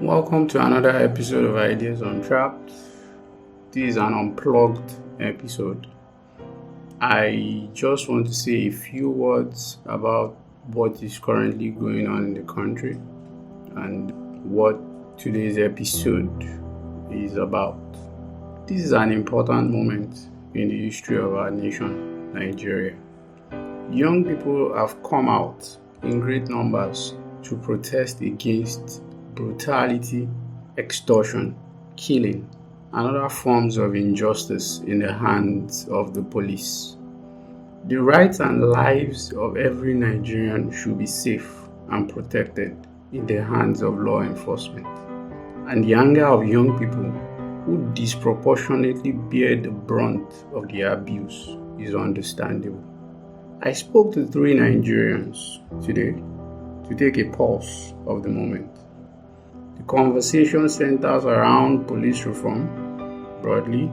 Welcome to another episode of Ideas Untrapped. This is an unplugged episode. I just want to say a few words about what is currently going on in the country and what today's episode is about. This is an important moment in the history of our nation, Nigeria. Young people have come out in great numbers to protest against brutality, extortion, killing, and other forms of injustice in the hands of the police. The rights and lives of every Nigerian should be safe and protected in the hands of law enforcement. And the anger of young people who disproportionately bear the brunt of the abuse is understandable. I spoke to 3 Nigerians today to take a pulse of the moment. The conversation centers around police reform broadly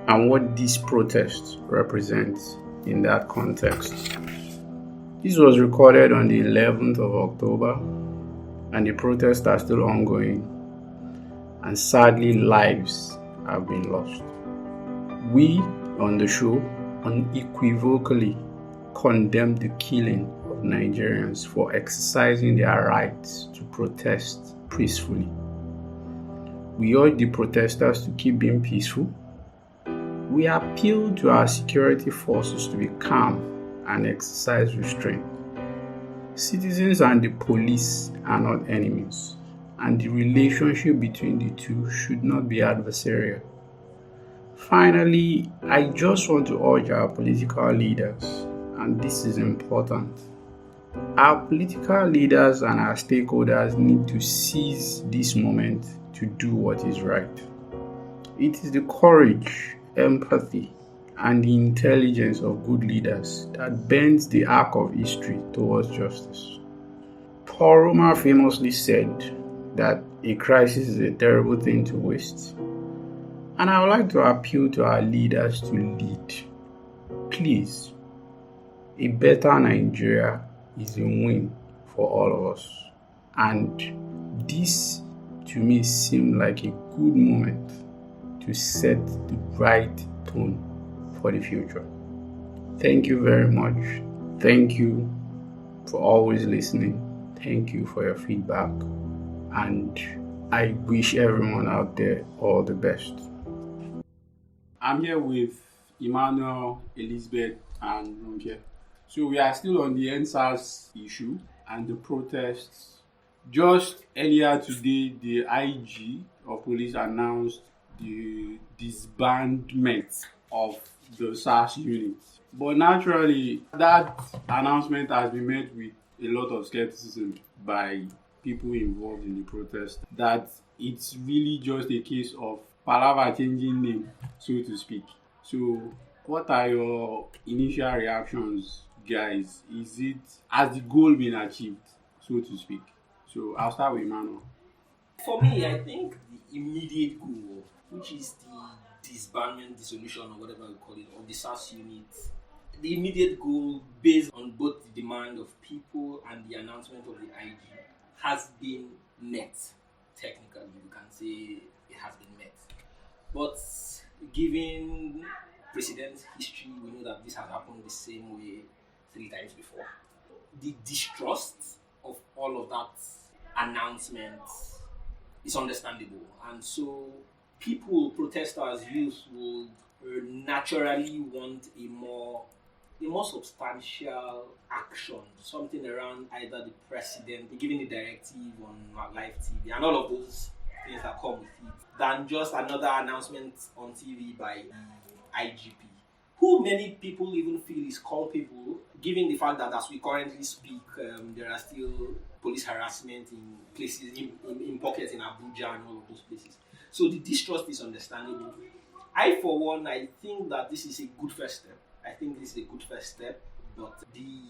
and what this protest represents in that context. This was recorded on the 11th of October and the protests are still ongoing, and sadly lives have been lost. We on the show unequivocally condemn the killing of Nigerians for exercising their rights to protest peacefully. We urge the protesters to keep being peaceful. We appeal to our security forces to be calm and exercise restraint. Citizens and the police are not enemies, and the relationship between the two should not be adversarial. Finally, I just want to urge our political leaders, and this is important. Our political leaders and our stakeholders need to seize this moment to do what is right. It is the courage, empathy, and the intelligence of good leaders that bends the arc of history towards justice. Paul Roma famously said that a crisis is a terrible thing to waste. And I would like to appeal to our leaders to lead. Please, a better Nigeria is a win for all of us. And this, to me, seemed like a good moment to set the right tone for the future. Thank you very much. Thank you for always listening. Thank you for your feedback. And I wish everyone out there all the best. I'm here with Emmanuel, Elizabeth, and Ronke. So we are still on the NSAS issue and the protests. Just earlier today, the IG of police announced the disbandment of the SARS unit. But naturally, that announcement has been met with a lot of skepticism by people involved in the protest, that it's really just a case of palaver changing name, so to speak. So what are your initial reactions, guys? Has the goal been achieved, so to speak? So I'll start with Emmanuel. For me, I think the immediate goal, which is the disbandment, dissolution, or whatever you call it, of the SARS unit, the immediate goal, based on both the demand of people and the announcement of the IG, has been met. Technically, you can say it has been met. But given precedent history, we know that this has happened the same way 3 times before. The distrust of all of that announcement is understandable, and so people, protesters, youth will naturally want a more substantial action, something around either the president giving the directive on live TV and all of those things that come with it, than just another announcement on TV by the IGP, who many people even feel is culpable, given the fact that as we currently speak, there are still police harassment in places, in pockets in Abuja and all of those places. So the distrust is understandable. I, for one, I think that this is a good first step. But the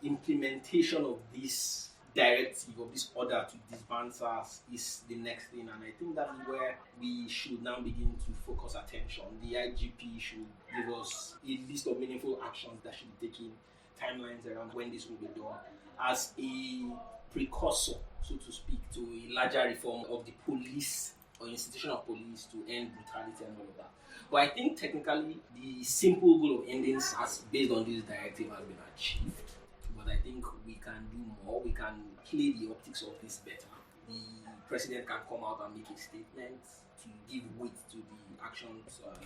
implementation of this directive, of this order to disband SARS, is the next thing, and I think that is where we should now begin to focus attention. The IGP should give us a list of meaningful actions that should be taken, timelines around when this will be done. As a precursor, so to speak, to a larger reform of the police or institution of police to end brutality and all of that. But I think technically the simple goal of ending SARS based on this directive has been achieved. But I think we can do more. We can play the optics of this better. The president can come out and make a statement to give weight to the actions of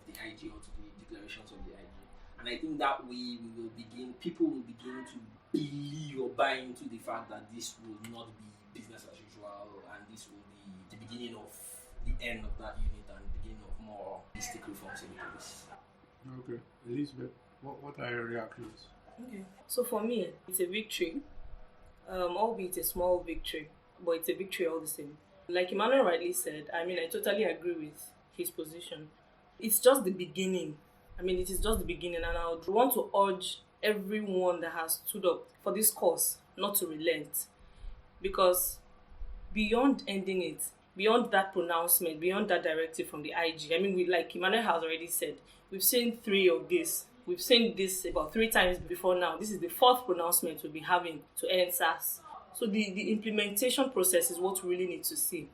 the IG or to the declarations of the IG. And I think that way people will begin to believe or buy into the fact that this will not be business as usual and this will be the beginning of the end of that unit and beginning of more holistic reforms in the police. Okay. Elizabeth, what are your reactions? Okay. So for me, it's a victory, albeit a small victory, but it's a victory all the same. Like Emmanuel rightly said, I totally agree with his position. It's just the beginning. It is just the beginning, and I would want to urge everyone that has stood up for this cause not to relent. Because beyond ending it, beyond that pronouncement, beyond that directive from the IG, like Emmanuel has already said, we've seen 3 of this. We've seen this about 3 times before now. This is the 4th pronouncement we'll be having to end SARS. So the implementation process is what we really need to see.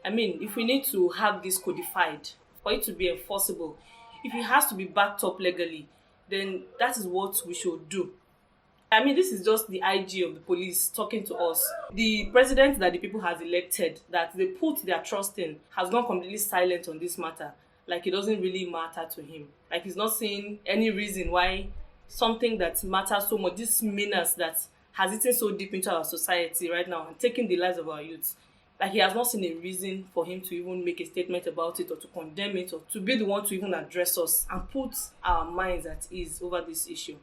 If we need to have this codified, for it to be enforceable, if it has to be backed up legally, then that is what we should do. This is just the IG of the police talking to us. The president that the people has elected, that they put their trust in, has gone completely silent on this matter. Like it doesn't really matter to him. Like he's not seeing any reason why something that matters so much, this menace that has eaten so deep into our society right now and taking the lives of our youth, like he has not seen a reason for him to even make a statement about it or to condemn it or to be the one to even address us and put our minds at ease over this issue.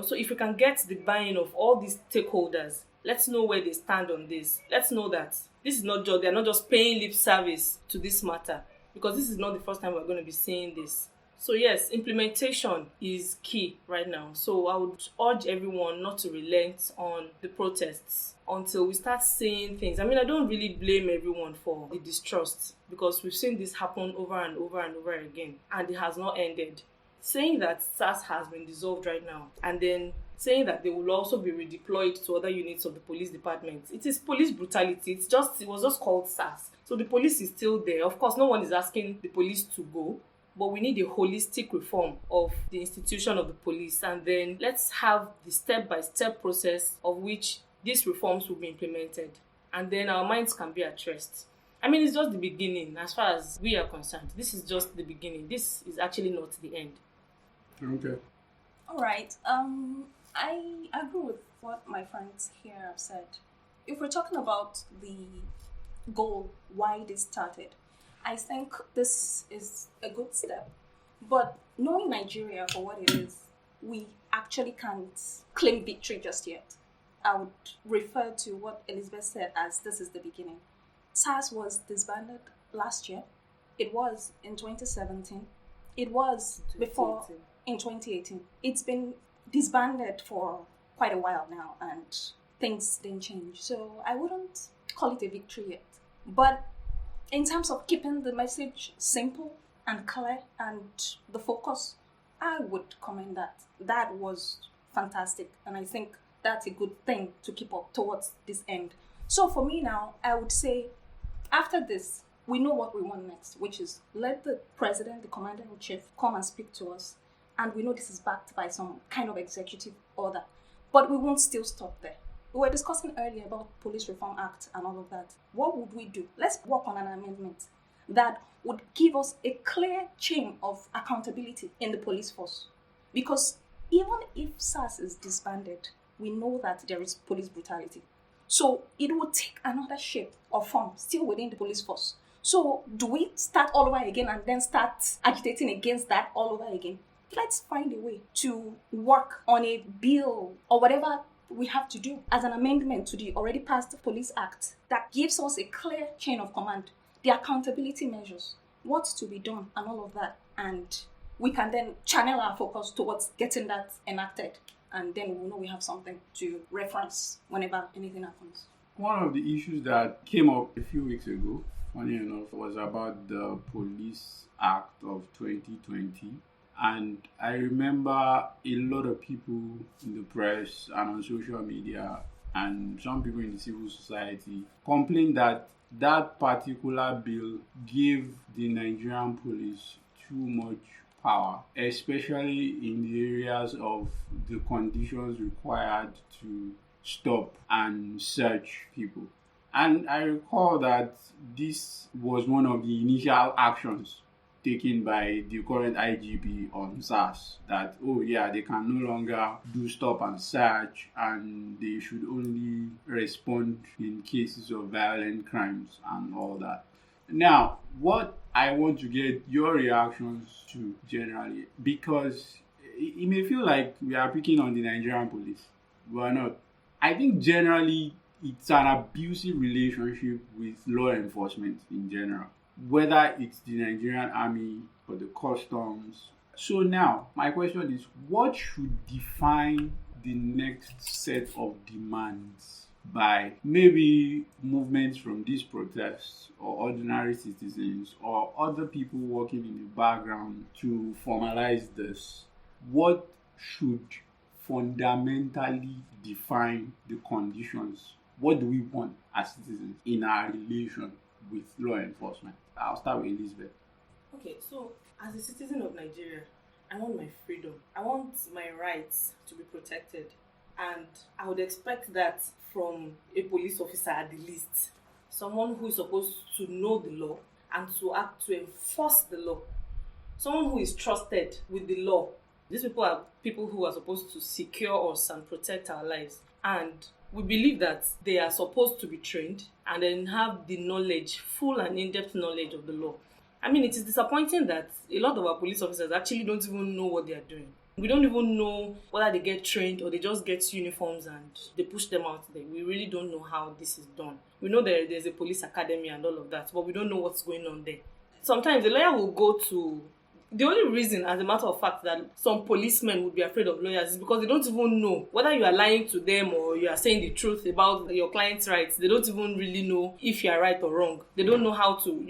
So if we can get the buy-in of all these stakeholders, let's know where they stand on this. Let's know that this is not just, they're not just paying lip service to this matter, because this is not the first time we're going to be saying this. So yes, implementation is key right now. So I would urge everyone not to relent on the protests until we start saying things. I don't really blame everyone for the distrust, because we've seen this happen over and over and over again, and it has not ended. Saying that SARS has been dissolved right now, and then saying that they will also be redeployed to other units of the police department. It is police brutality. It was just called SARS. So the police is still there. Of course, no one is asking the police to go, but we need a holistic reform of the institution of the police, and then let's have the step-by-step process of which these reforms will be implemented, and then our minds can be at rest. It's just the beginning as far as we are concerned. This is just the beginning. This is actually not the end. Okay. All right. I agree with what my friends here have said. If we're talking about the goal, why this started, I think this is a good step. But knowing Nigeria for what it is, we actually can't claim victory just yet. I would refer to what Elizabeth said as this is the beginning. SARS was disbanded last year. It was in 2017. It was before in 2018. It's been disbanded for quite a while now, and things didn't change. So I wouldn't call it a victory yet. But in terms of keeping the message simple and clear and the focus, I would commend that. That was fantastic, and I think that's a good thing to keep up towards this end. So for me now, I would say after this, we know what we want next, which is let the president, the commander-in-chief, come and speak to us. And we know this is backed by some kind of executive order. But we won't still stop there. We were discussing earlier about Police Reform Act and all of that. What would we do? Let's work on an amendment that would give us a clear chain of accountability in the police force. Because even if SARS is disbanded, we know that there is police brutality. So it would take another shape or form still within the police force. So do we start all over again and then start agitating against that all over again? Let's find a way to work on a bill or whatever we have to do as an amendment to the already passed Police Act that gives us a clear chain of command, the accountability measures, what's to be done and all of that. And we can then channel our focus towards getting that enacted. And then we'll know we have something to reference whenever anything happens. One of the issues that came up a few weeks ago, funny enough, was about the Police Act of 2020. And I remember a lot of people in the press and on social media and some people in the civil society complain that that particular bill gave the Nigerian police too much power, especially in the areas of the conditions required to stop and search people. And I recall that this was one of the initial actions taken by the current IGP on SARS, that, oh yeah, they can no longer do stop and search and they should only respond in cases of violent crimes and all that. Now, what I want to get your reactions to generally, because it may feel like we are picking on the Nigerian police. We are not. I think generally it's an abusive relationship with law enforcement in general, whether it's the Nigerian army or the customs. So now, my question is, what should define the next set of demands by maybe movements from these protests or ordinary citizens or other people working in the background to formalize this? What should fundamentally define the conditions? What do we want as citizens in our relation with law enforcement? I'll start with Elizabeth. Okay, so as a citizen of Nigeria, I want my freedom. I want my rights to be protected. And I would expect that from a police officer at the least. Someone who is supposed to know the law and to act to enforce the law. Someone who is trusted with the law. These people are people who are supposed to secure us and protect our lives. And we believe that they are supposed to be trained and then have the knowledge, full and in-depth knowledge of the law. I mean, it is disappointing that a lot of our police officers actually don't even know what they are doing. We don't even know whether they get trained or they just get uniforms and they push them out there. We really don't know how this is done. We know there's a police academy and all of that, but we don't know what's going on there. Sometimes the lawyer will go to... The only reason, as a matter of fact, that some policemen would be afraid of lawyers is because they don't even know whether you are lying to them or you are saying the truth about your client's rights. They don't even really know if you are right or wrong. They don't know how to,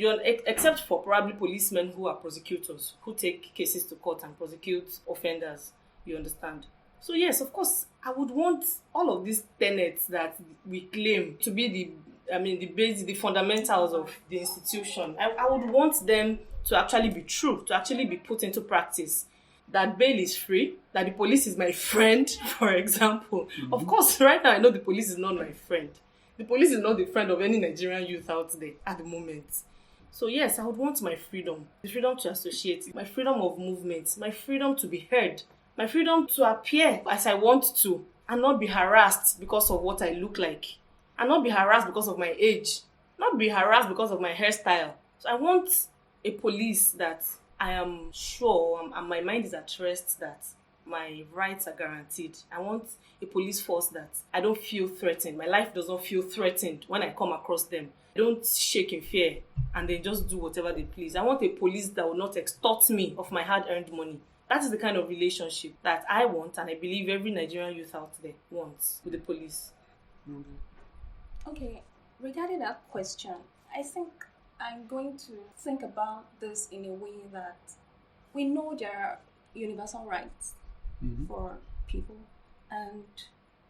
except for probably policemen who are prosecutors, who take cases to court and prosecute offenders, you understand. So yes, of course, I would want all of these tenets that we claim to be the basic, the fundamentals of the institution. I would want them to actually be true, to actually be put into practice. That bail is free, that the police is my friend, for example. Mm-hmm. Of course, right now I know the police is not my friend. The police is not the friend of any Nigerian youth out there at the moment. So yes, I would want my freedom. The freedom to associate, my freedom of movement, my freedom to be heard, my freedom to appear as I want to and not be harassed because of what I look like. And not be harassed because of my age. Not be harassed because of my hairstyle. So I want a police that I am sure and my mind is at rest that my rights are guaranteed. I want a police force that I don't feel threatened. My life does not feel threatened when I come across them. I don't shake in fear and they just do whatever they please. I want a police that will not extort me of my hard-earned money. That is the kind of relationship that I want and I believe every Nigerian youth out there wants with the police. Okay, regarding that question, I think I'm going to think about this in a way that we know there are universal rights for people, and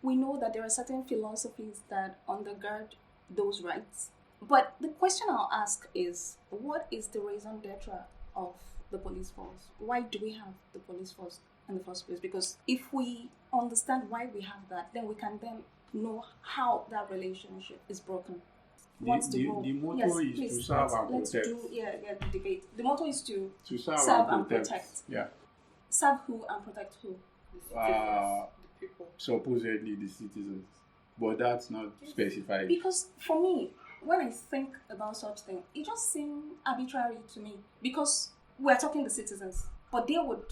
we know that there are certain philosophies that undergird those rights. But the question I'll ask is, what is the raison d'etre of the police force? Why do we have the police force in the first place? Because if we understand why we have that, then we can then know how that relationship is broken. The motto is to serve and protect. The debate. The motto is to serve and protect. Yeah. Serve who and protect who? The people. Supposedly the citizens. But that's not specified. Because for me, when I think about such thing, it just seems arbitrary to me. Because we're talking the citizens, but they would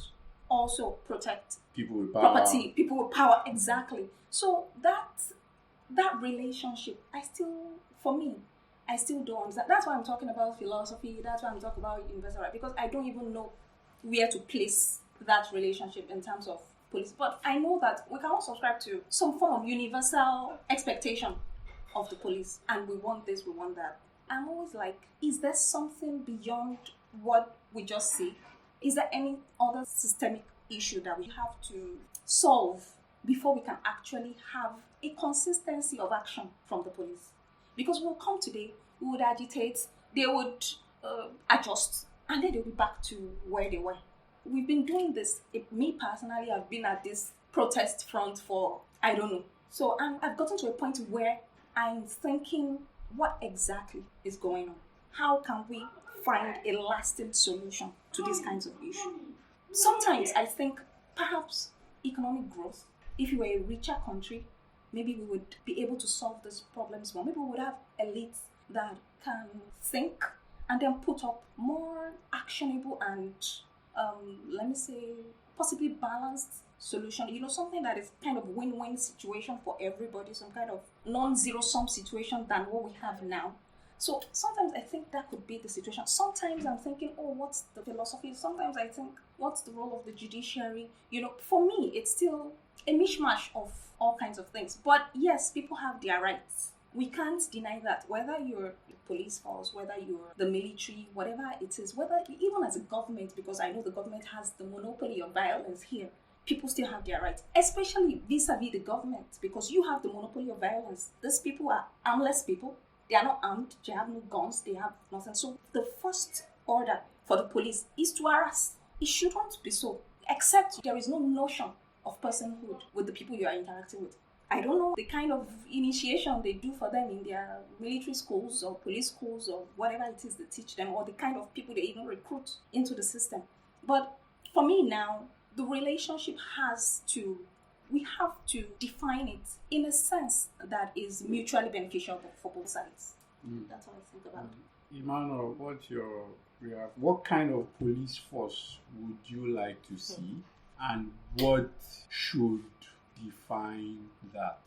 also protect people with power. Property, people with power, exactly. So that relationship, I still don't understand. That's why I'm talking about philosophy. That's why I'm talking about universal right, because I don't even know where to place that relationship in terms of police. But I know that we can all subscribe to some form of universal expectation of the police, and we want this, we want that. I'm always like, is there something beyond what we just see? Is there any other systemic issue that we have to solve before we can actually have a consistency of action from the police. Because we'll come today, we would agitate, they would adjust, and then they'll be back to where they were. We've been doing this. Me personally, I've been at this protest front for, I don't know. So I've gotten to a point where I'm thinking, what exactly is going on? How can we find a lasting solution to these kinds of issues? Sometimes I think perhaps economic growth, if we were a richer country, maybe we would be able to solve these problems more. Maybe we would have elites that can think and then put up more actionable and, let me say, possibly balanced solution. Something that is kind of win-win situation for everybody, some kind of non-zero-sum situation than what we have now. So sometimes I think that could be the situation. Sometimes I'm thinking, what's the philosophy? Sometimes I think, what's the role of the judiciary? For me, it's still a mishmash of all kinds of things. But yes, people have their rights. We can't deny that. Whether you're the police force, whether you're the military, whatever it is, whether even as a government, because I know the government has the monopoly of violence here, people still have their rights, especially vis-a-vis the government, because you have the monopoly of violence. These people are armless people. They are not armed, they have no guns, they have nothing. So the first order for the police is to harass. It shouldn't be so, except there is no notion of personhood with the people you are interacting with. I don't know the kind of initiation they do for them in their military schools or police schools or whatever it is they teach them, or the kind of people they even recruit into the system. But for me now, the relationship we have to define it in a sense that is mutually beneficial for both sides. That's what I think about it. Emmanuel, what kind of police force would you like to see, and what should define that?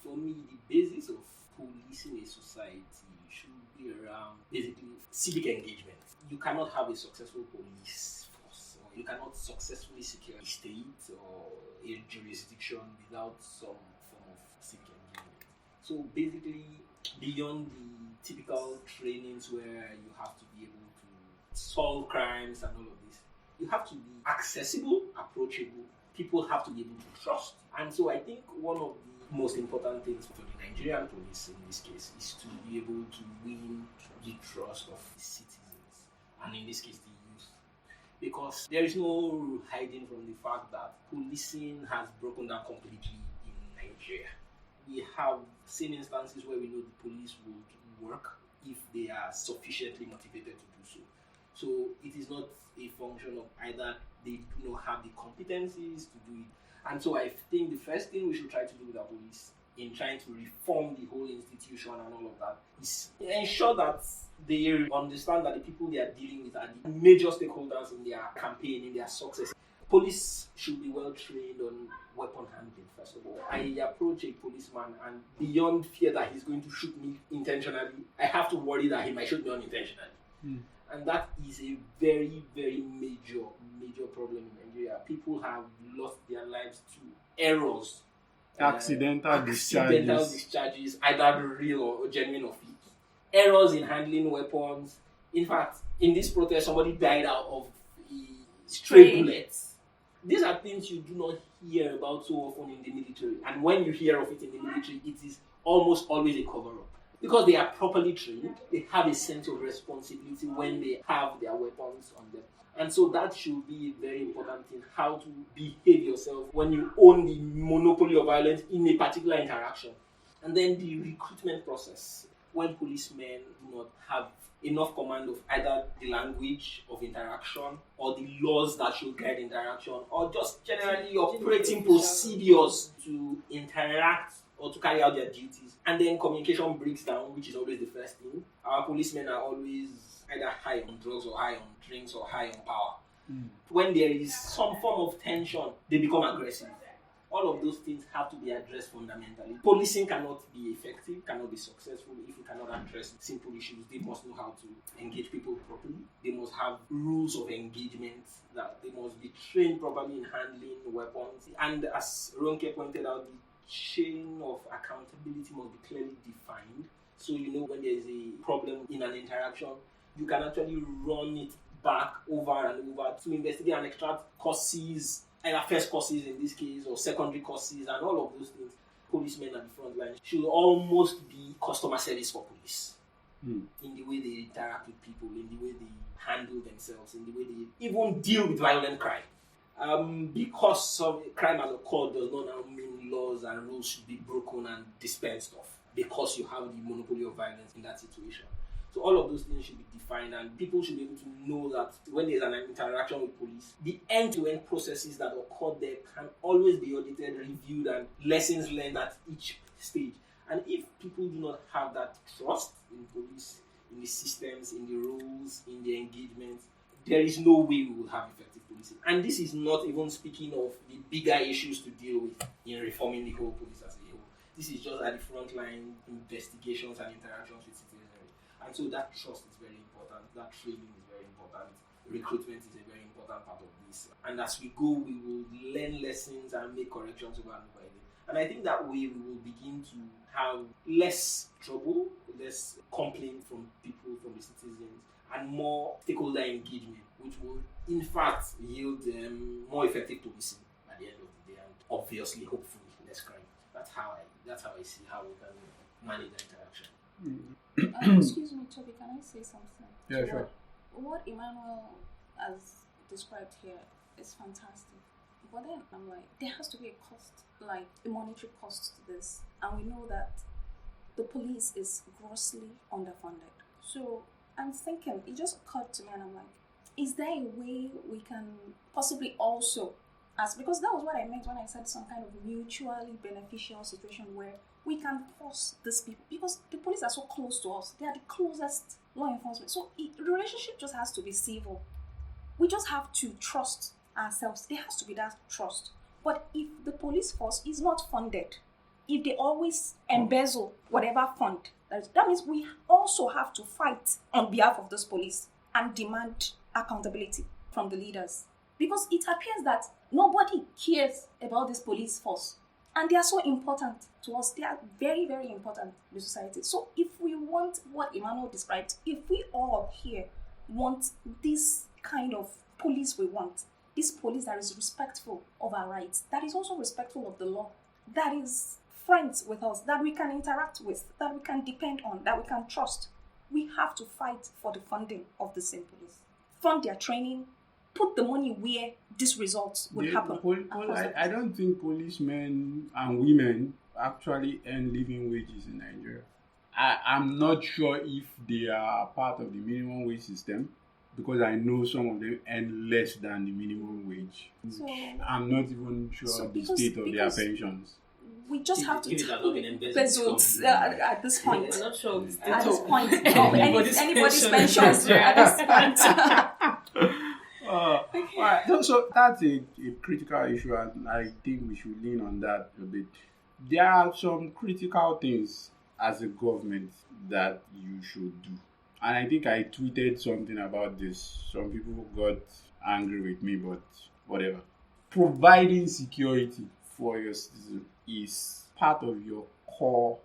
For me, the basis of policing a society should be around basically civic engagement. You cannot have a successful police force, or you cannot successfully secure a state or a jurisdiction without some form of civic engagement. So basically, beyond the typical trainings where you have to be able to solve crimes and all of this, you have to be accessible, approachable. People have to be able to trust. And so I think one of the most important things for the Nigerian police in this case is to be able to win the trust of the citizens, and in this case the youth. Because there is no hiding from the fact that policing has broken down completely in Nigeria. We have seen instances where we know the police would work if they are sufficiently motivated to do so. So it is not a function of either they do not have the competencies to do it. And so I think the first thing we should try to do with our police in trying to reform the whole institution and all of that is ensure that they understand that the people they are dealing with are the major stakeholders in their campaign, in their success. Police should be well trained on weapon handling, first of all. I approach a policeman, and beyond fear that he's going to shoot me intentionally, I have to worry that he might shoot me unintentionally. And that is a very, very major problem in Nigeria. People have lost their lives to errors. Accidental discharges, either real or genuine or fake. Errors in handling weapons. In fact, in this protest, somebody died out of stray bullets. These are things you do not hear about so often in the military. And when you hear of it in the military, it is almost always a cover-up. Because they are properly trained, they have a sense of responsibility when they have their weapons on them. And so that should be a very important thing, how to behave yourself when you own the monopoly of violence in a particular interaction. And then the recruitment process, when policemen do not have enough command of either the language of interaction or the laws that should guide interaction, or just generally operating procedures to interact or to carry out their duties. And then communication breaks down, which is always the first thing. Our policemen are always either high on drugs or high on drinks or high on power. When there is some form of tension, they become aggressive. All of those things have to be addressed fundamentally. Policing cannot be effective, cannot be successful if we cannot address simple issues. They must know how to engage people properly. They must have rules of engagement, that they must be trained properly in handling weapons. And as Ronke pointed out, the chain of accountability must be clearly defined. So when there is a problem in an interaction, you can actually run it back over and over to investigate and extract causes, either first courses in this case or secondary courses and all of those things, policemen at the front line should almost be customer service for police. In the way they interact with people, in the way they handle themselves, in the way they even deal with violent crime. Because some crime has occurred does not now mean laws and rules should be broken and dispensed of because you have the monopoly of violence in that situation. So all of those things should be defined, and people should be able to know that when there's an interaction with police, the end-to-end processes that occur there can always be audited, reviewed, and lessons learned at each stage. And if people do not have that trust in police, in the systems, in the rules, in the engagement, there is no way we will have effective policing. And this is not even speaking of the bigger issues to deal with in reforming the whole police as a whole. This is just at the frontline investigations and interactions with citizenry. And so that trust is very important, that training is very important, recruitment is a very important part of this. And as we go, we will learn lessons and make corrections over and over again. And I think that way we will begin to have less trouble, less complaint from people, from the citizens, and more stakeholder engagement, which will in fact yield more effective policing at the end of the day, and obviously, hopefully, less crime. That's how I see how we can manage the interaction. Excuse me, Toby, can I say something? Yeah, sure. What Emmanuel has described here is fantastic. But then I'm like, there has to be a cost, like a monetary cost to this. And we know that the police is grossly underfunded. So I'm thinking, it just occurred to me and I'm like, is there a way we can possibly also, because that was what I meant when I said some kind of mutually beneficial situation where we can force these people, because the police are so close to us. They are the closest law enforcement. So the relationship just has to be civil. We just have to trust ourselves. There has to be that trust. But if the police force is not funded, if they always embezzle whatever fund, that means we also have to fight on behalf of this police and demand accountability from the leaders. Because it appears that nobody cares about this police force. And they are so important to us. They are very, very important to the society. So if we want what Emmanuel described, if we all here want this kind of police we want, this police that is respectful of our rights, that is also respectful of the law, that is friends with us, that we can interact with, that we can depend on, that we can trust, we have to fight for the funding of the same police. Fund their training, put the money where these results would happen. I don't think policemen and women actually earn living wages in Nigeria. I'm not sure if they are part of the minimum wage system, because I know some of them earn less than the minimum wage. So, I'm not even sure the state of their pensions. We just have to If it has not been embezzled at this point. I'm not sure. At this point, of anybody's pensions at this point. Right. So that's a critical issue, and I think we should lean on that a bit. There are some critical things as a government that you should do. And I think I tweeted something about this. Some people got angry with me, but whatever. Providing security for your citizens is part of your core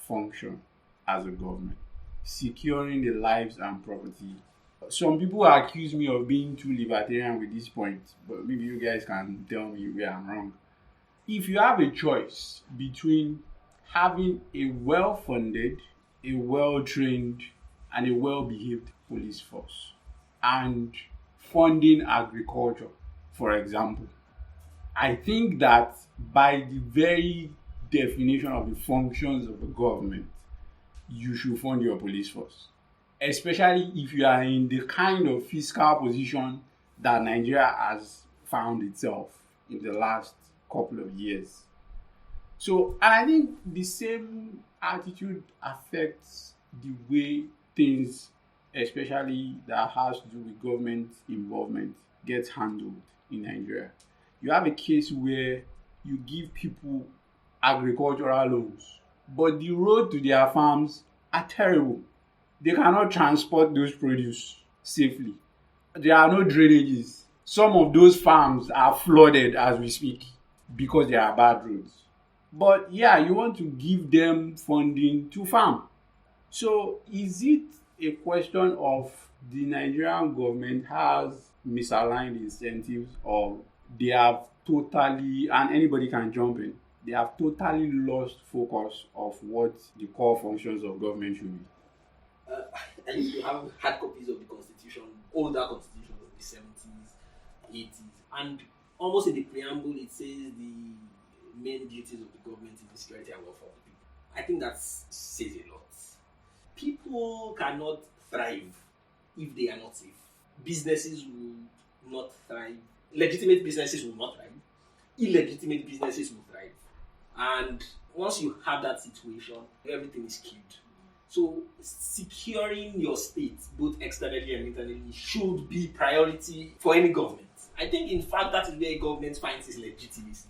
function as a government. Securing the lives and property. Some people accuse me of being too libertarian with this point, but maybe you guys can tell me where I'm wrong. If you have a choice between having a well-funded, a well-trained, and a well-behaved police force, and funding agriculture, for example, I think that by the very definition of the functions of the government, you should fund your police force. Especially if you are in the kind of fiscal position that Nigeria has found itself in the last couple of years. So, and I think the same attitude affects the way things, especially that has to do with government involvement, gets handled in Nigeria. You have a case where you give people agricultural loans, but the road to their farms are terrible. They cannot transport those produce safely. There are no drainages. Some of those farms are flooded as we speak because there are bad roads. But yeah, you want to give them funding to farm. So is it a question of the Nigerian government has misaligned incentives, or they have totally, and anybody can jump in, they have totally lost focus of what the core functions of government should be. I used to have hard copies of the constitution, older constitutions of the 70s, 80s, and almost in the preamble it says the main duties of the government is the security and welfare of the people. I think that says a lot. People cannot thrive if they are not safe. Businesses will not thrive. Legitimate businesses will not thrive. Illegitimate businesses will thrive. And once you have that situation, everything is killed. So securing your state, both externally and internally, should be priority for any government. I think, in fact, that is where a government finds its legitimacy.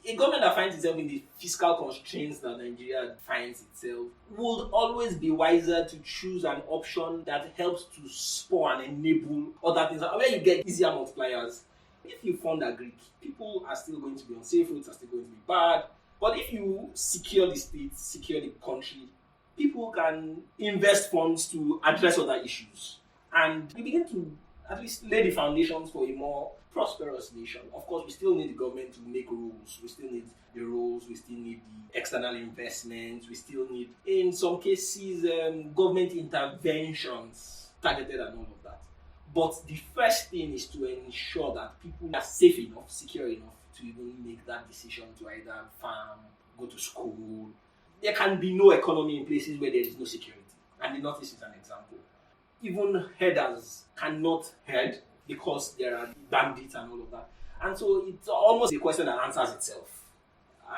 A government that finds itself in the fiscal constraints that Nigeria finds itself would always be wiser to choose an option that helps to spur and enable other things, where you get easier multipliers. If you fund agric, people are still going to be unsafe, roads are still going to be bad. But if you secure the state, secure the country, people can invest funds to address other issues. And we begin to at least lay the foundations for a more prosperous nation. Of course, we still need the government to make rules. We still need the rules. We still need the external investments. We still need, in some cases, government interventions targeted and all of that. But the first thing is to ensure that people are safe enough, secure enough to even make that decision to either farm, go to school. There can be no economy in places where there is no security. And the Northeast is an example. Even herders cannot herd because there are bandits and all of that. And so it's almost a question that answers itself.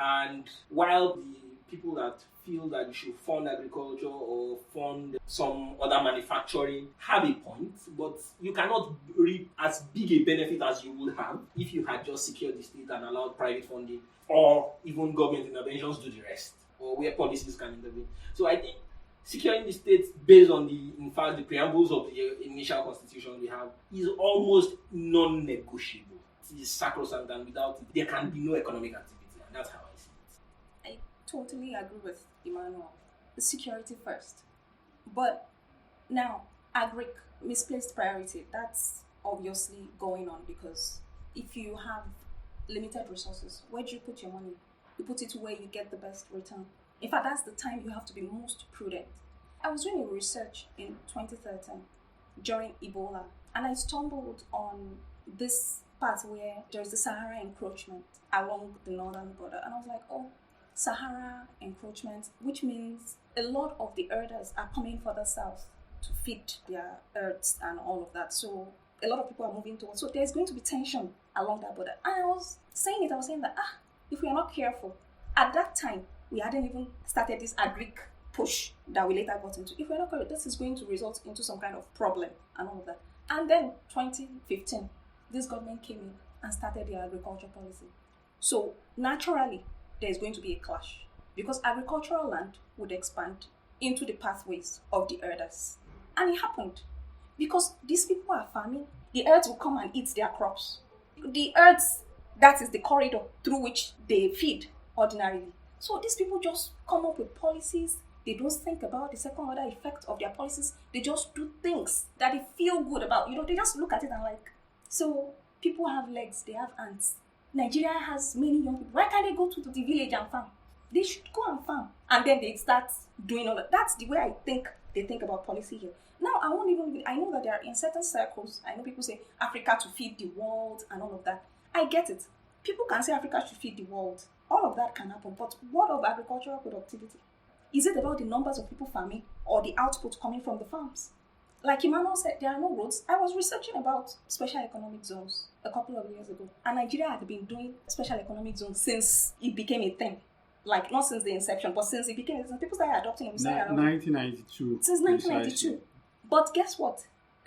And while the people that feel that you should fund agriculture or fund some other manufacturing have a point, but you cannot reap as big a benefit as you would have if you had just secured the state and allowed private funding or even government interventions do the rest, or where policies can intervene. So I think securing the state based on the preambles of the initial constitution we have is almost non-negotiable. It is sacrosanct, and without it, there can be no economic activity, and that's how I see it. I totally agree with Emmanuel. The security first. But now, agric, misplaced priority, that's obviously going on, because if you have limited resources, where do you put your money? You put it where you get the best return. In fact, that's the time you have to be most prudent. I was doing a research in 2013 during Ebola, and I stumbled on this part where there's the Sahara encroachment along the northern border, and I was like, oh, Sahara encroachment, which means a lot of the herders are coming further south to feed their herds and all of that. So a lot of people are moving towards. So there's going to be tension along that border. And I was saying that, if we are not careful, at that time, we hadn't even started this agric push that we later got into. If we're not careful, this is going to result into some kind of problem and all of that. And then 2015, this government came in and started the agriculture policy. So naturally, there's going to be a clash, because agricultural land would expand into the pathways of the herders. And it happened because these people are farming. The herds will come and eat their crops. The herds, that is the corridor through which they feed ordinarily. So these people just come up with policies. They don't think about the second order effect of their policies. They just do things that they feel good about. They just look at it and like, so people have legs, they have ants. Nigeria has many young people. Why can't they go to the village and farm? They should go and farm. And then they start doing all that. That's the way I think they think about policy here. Now, I know that there are in certain circles, I know people say Africa to feed the world and all of that. I get it. People can say Africa should feed the world. All of that can happen. But what of agricultural productivity? Is it about the numbers of people farming or the output coming from the farms? Like Emmanuel said, there are no roads. I was researching about special economic zones a couple of years ago. And Nigeria had been doing special economic zones since it became a thing. Like, not since the inception, but since it became a thing. People started adopting it. 1992. Since 1992. But guess what?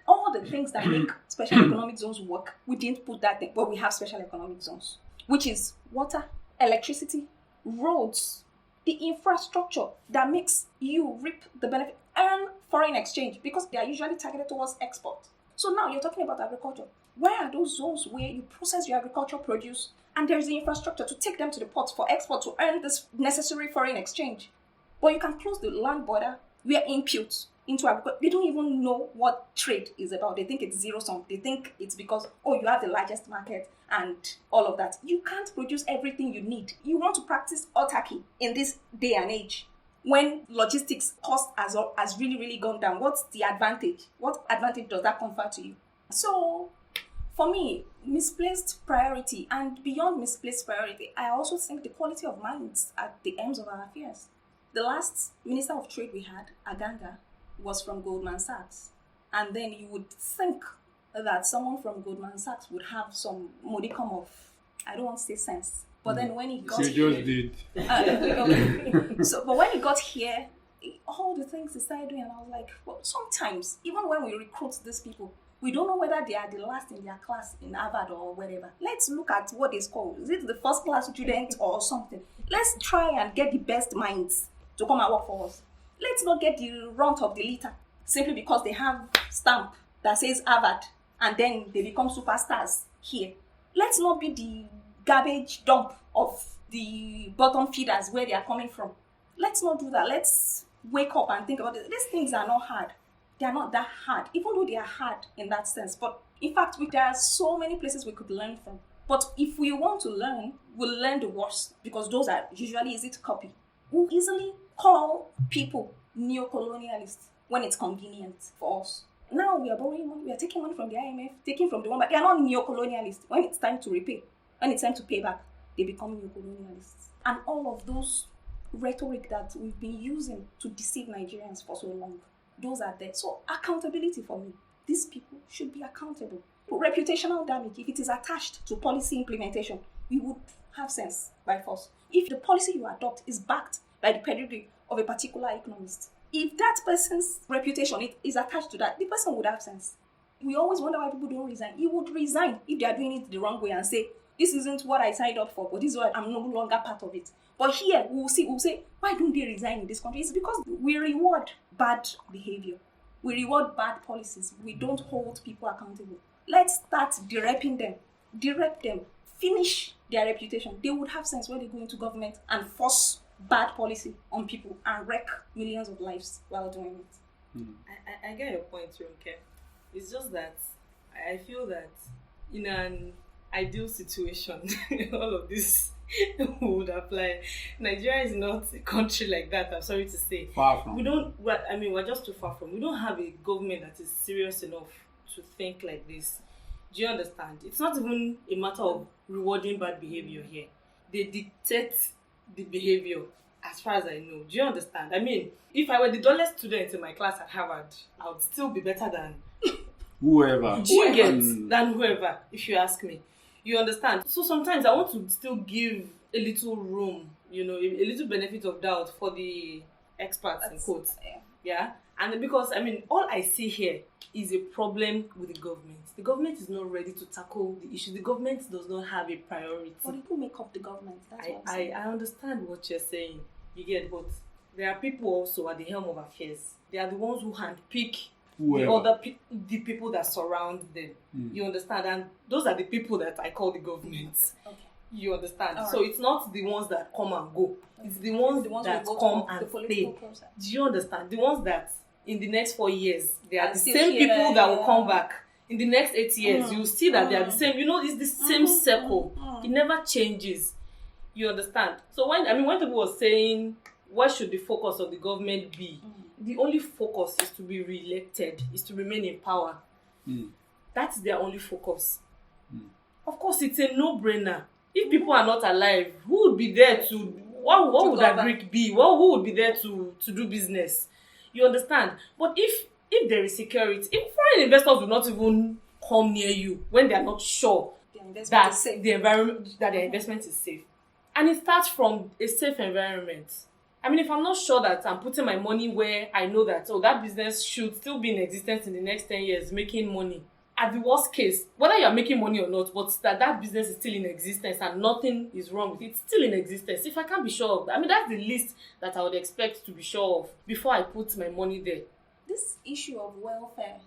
All the things that make special economic zones work, we didn't put that there, but we have special economic zones, which is water, electricity, roads, the infrastructure that makes you reap the benefit, and foreign exchange, because they are usually targeted towards export. So now you're talking about agriculture. Where are those zones where you process your agricultural produce and there's the infrastructure to take them to the ports for export to earn this necessary foreign exchange? But you can close the land border where inputs into agriculture. They don't even know what trade is about. They think it's zero sum. They think it's because, oh, you have the largest market and all of that. You can't produce everything you need. You want to practice autarky in this day and age when logistics cost has really, really gone down. What's the advantage? What advantage does that confer to you? So for me, misplaced priority, and beyond misplaced priority, I also think the quality of minds at the ends of our affairs. The last Minister of Trade we had, Aganga, was from Goldman Sachs. And then you would think that someone from Goldman Sachs would have some modicum of, I don't want to say sense. But then when he got You here... just did. But when he got here, all the things he started doing, and I was like, well, sometimes, even when we recruit these people, we don't know whether they are the last in their class in Harvard or whatever. Let's look at what they score. Is it the first class student or something? Let's try and get the best minds to come and work for us. Let's not get the runt of the litter simply because they have stamp that says Harvard and then they become superstars here. Let's not be the garbage dump of the bottom feeders where they are coming from. Let's not do that. Let's wake up and think about it. These things are not hard. They are not that hard, even though they are hard in that sense. But in fact, there are so many places we could learn from. But if we want to learn, we'll learn the worst because those are usually easy to copy. We'll easily call people neo-colonialists when it's convenient for us. Now we are borrowing money, we are taking money from the IMF, taking from the one, but they are not neo-colonialists. When it's time to repay, when it's time to pay back, they become neo-colonialists. And all of those rhetoric that we've been using to deceive Nigerians for so long, those are there. So accountability for me. These people should be accountable. Reputational damage, if it is attached to policy implementation, we would have sense by force. If the policy you adopt is backed by the pedigree of a particular economist, if that person's reputation is attached to that, the person would have sense. We always wonder why people don't resign. He would resign if they are doing it the wrong way and say, this isn't what I signed up for, but this is what I'm no longer part of it. But here, we'll say, why don't they resign in this country? It's because we reward bad behavior. We reward bad policies. We don't hold people accountable. Let's start direct them, finish their reputation. They would have sense when they go into government and force bad policy on people and wreck millions of lives while doing it. I get your point, Ronke. It's just that I feel that in an ideal situation, all of this would apply. Nigeria is not a country like that, I'm sorry to say. Far from. We're just too far from. We don't have a government that is serious enough to think like this. Do you understand? It's not even a matter of rewarding bad behavior here. They dictate the behavior as far as I know. Do you understand? I mean, if I were the dullest student in my class at Harvard, I would still be better than whoever. Than whoever, if you ask me. You understand? So sometimes I want to still give a little room, a little benefit of doubt for the experts in quotes. Yeah? And because, all I see here is a problem with the government. The government is not ready to tackle the issue. The government does not have a priority. But people make up the government. That's what I'm saying. I understand what you're saying. You get, but there are people also at the helm of affairs. They are the ones who handpick the people that surround them. You understand? And those are the people that I call the government. Okay. You understand? Right. So it's not the ones that come and go. It's the ones that come and stay. Do you understand? The ones that in the next 4 years, they are the same people that will come back. In the next 8 years, you'll see that they are the same. It's the same circle. It never changes. You understand? So when people were saying, what should the focus of the government be? The only focus is to be re-elected, is to remain in power. That's their only focus. Of course, it's a no-brainer. If people are not alive, who would be there to... What would that Greek be? Who would be there to do business? You understand? But if there is security, if foreign investors do not even come near you when they are not sure that their investment is safe. And it starts from a safe environment. If I'm not sure that I'm putting my money where I know that, that business should still be in existence in the next 10 years, making money. At the worst case, whether you're making money or not, but that business is still in existence and nothing is wrong with it, it's still in existence. If I can't be sure of that, that's the least that I would expect to be sure of before I put my money there. This issue of welfare,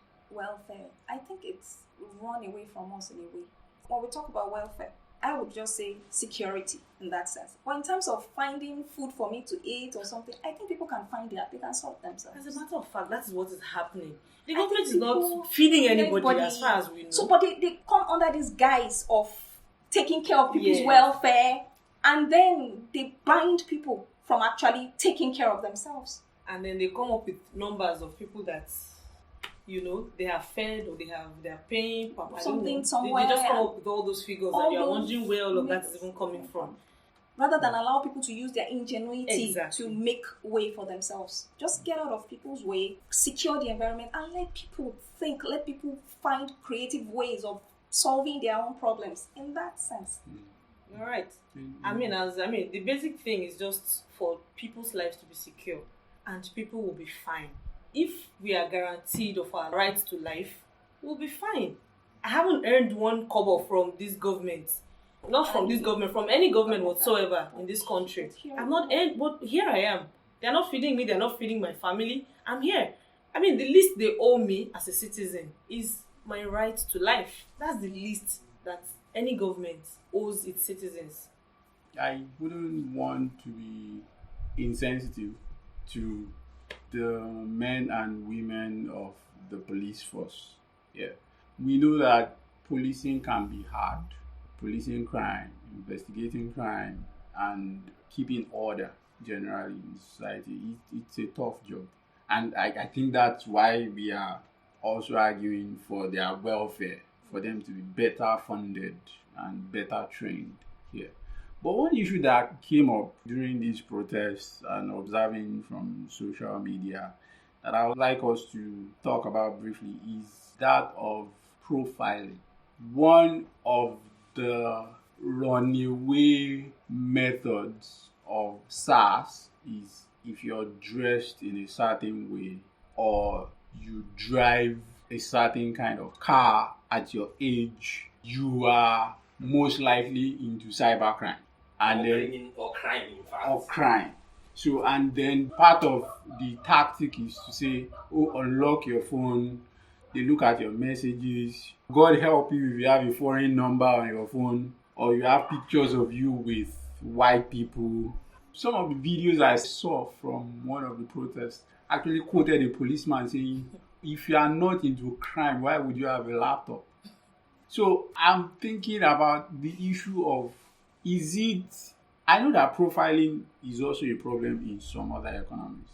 I think it's run away from us in a way. When we talk about welfare, I would just say security in that sense. But in terms of finding food for me to eat or something, I think people can find it. They can sort themselves. As a matter of fact, that is what is happening. The I government think is people- not feeding anybody as far as we know. So, but they come under this guise of taking care of people's Yes. welfare, and then they bind people from actually taking care of themselves. And then they come up with numbers of people that, they have fed or they are paying per Something They somewhere, just come and up with all those figures, all and you're those wondering where all of that is myths. even coming from. Rather than allow people to use their ingenuity Exactly. to make way for themselves. Just get out of people's way, secure the environment, and let people think, let people find creative ways of solving their own problems in that sense. All right. The basic thing is just for people's lives to be secure, and people will be fine. If we are guaranteed of our right to life, we'll be fine. I haven't earned one kobo from this government. Not from this government, from any government whatsoever in this country. I've not earned, but here I am. They're not feeding me, they're not feeding my family. I'm here. The least they owe me as a citizen is my right to life. That's the least that any government owes its citizens. I wouldn't want to be insensitive to the men and women of the police force. Yeah. We know that policing can be hard. Policing crime, investigating crime, and keeping order generally in society. It's a tough job. And I think that's why we are also arguing for their welfare, for them to be better funded and better trained here. But one issue that came up during these protests and observing from social media that I would like us to talk about briefly is that of profiling. One of the runaway methods of SARS is if you're dressed in a certain way or you drive a certain kind of car at your age, you are most likely into cybercrime. Or crime, in fact. Of crime. So, and then part of the tactic is to say, unlock your phone. They look at your messages. God help you if you have a foreign number on your phone or you have pictures of you with white people. Some of the videos I saw from one of the protests actually quoted a policeman saying, if you are not into crime, why would you have a laptop? So I'm thinking about the issue of, I know that profiling is also a problem in some other economies.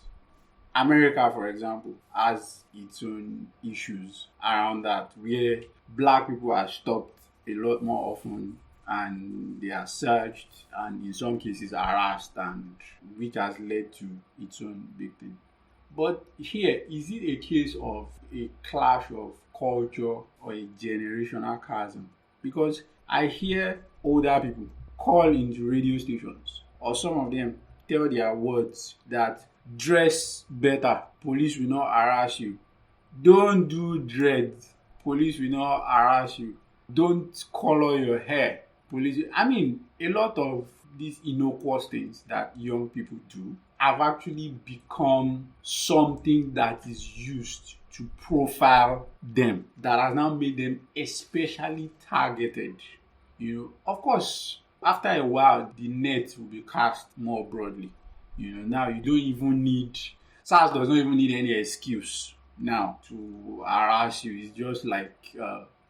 America, for example, has its own issues around that, where black people are stopped a lot more often and they are searched and in some cases harassed, and which has led to its own big thing. But here, is it a case of a clash of culture or a generational chasm? Because I hear older people call into radio stations, or some of them tell their words that dress better, police will not harass you. Don't do dreads, police will not harass you. Don't color your hair, police. A lot of these innocuous things that young people do have actually become something that is used to profile them, that has now made them especially targeted. Of course, after a while, the net will be cast more broadly. Now you don't even need, SARS does not even need any excuse now to harass you. It's just like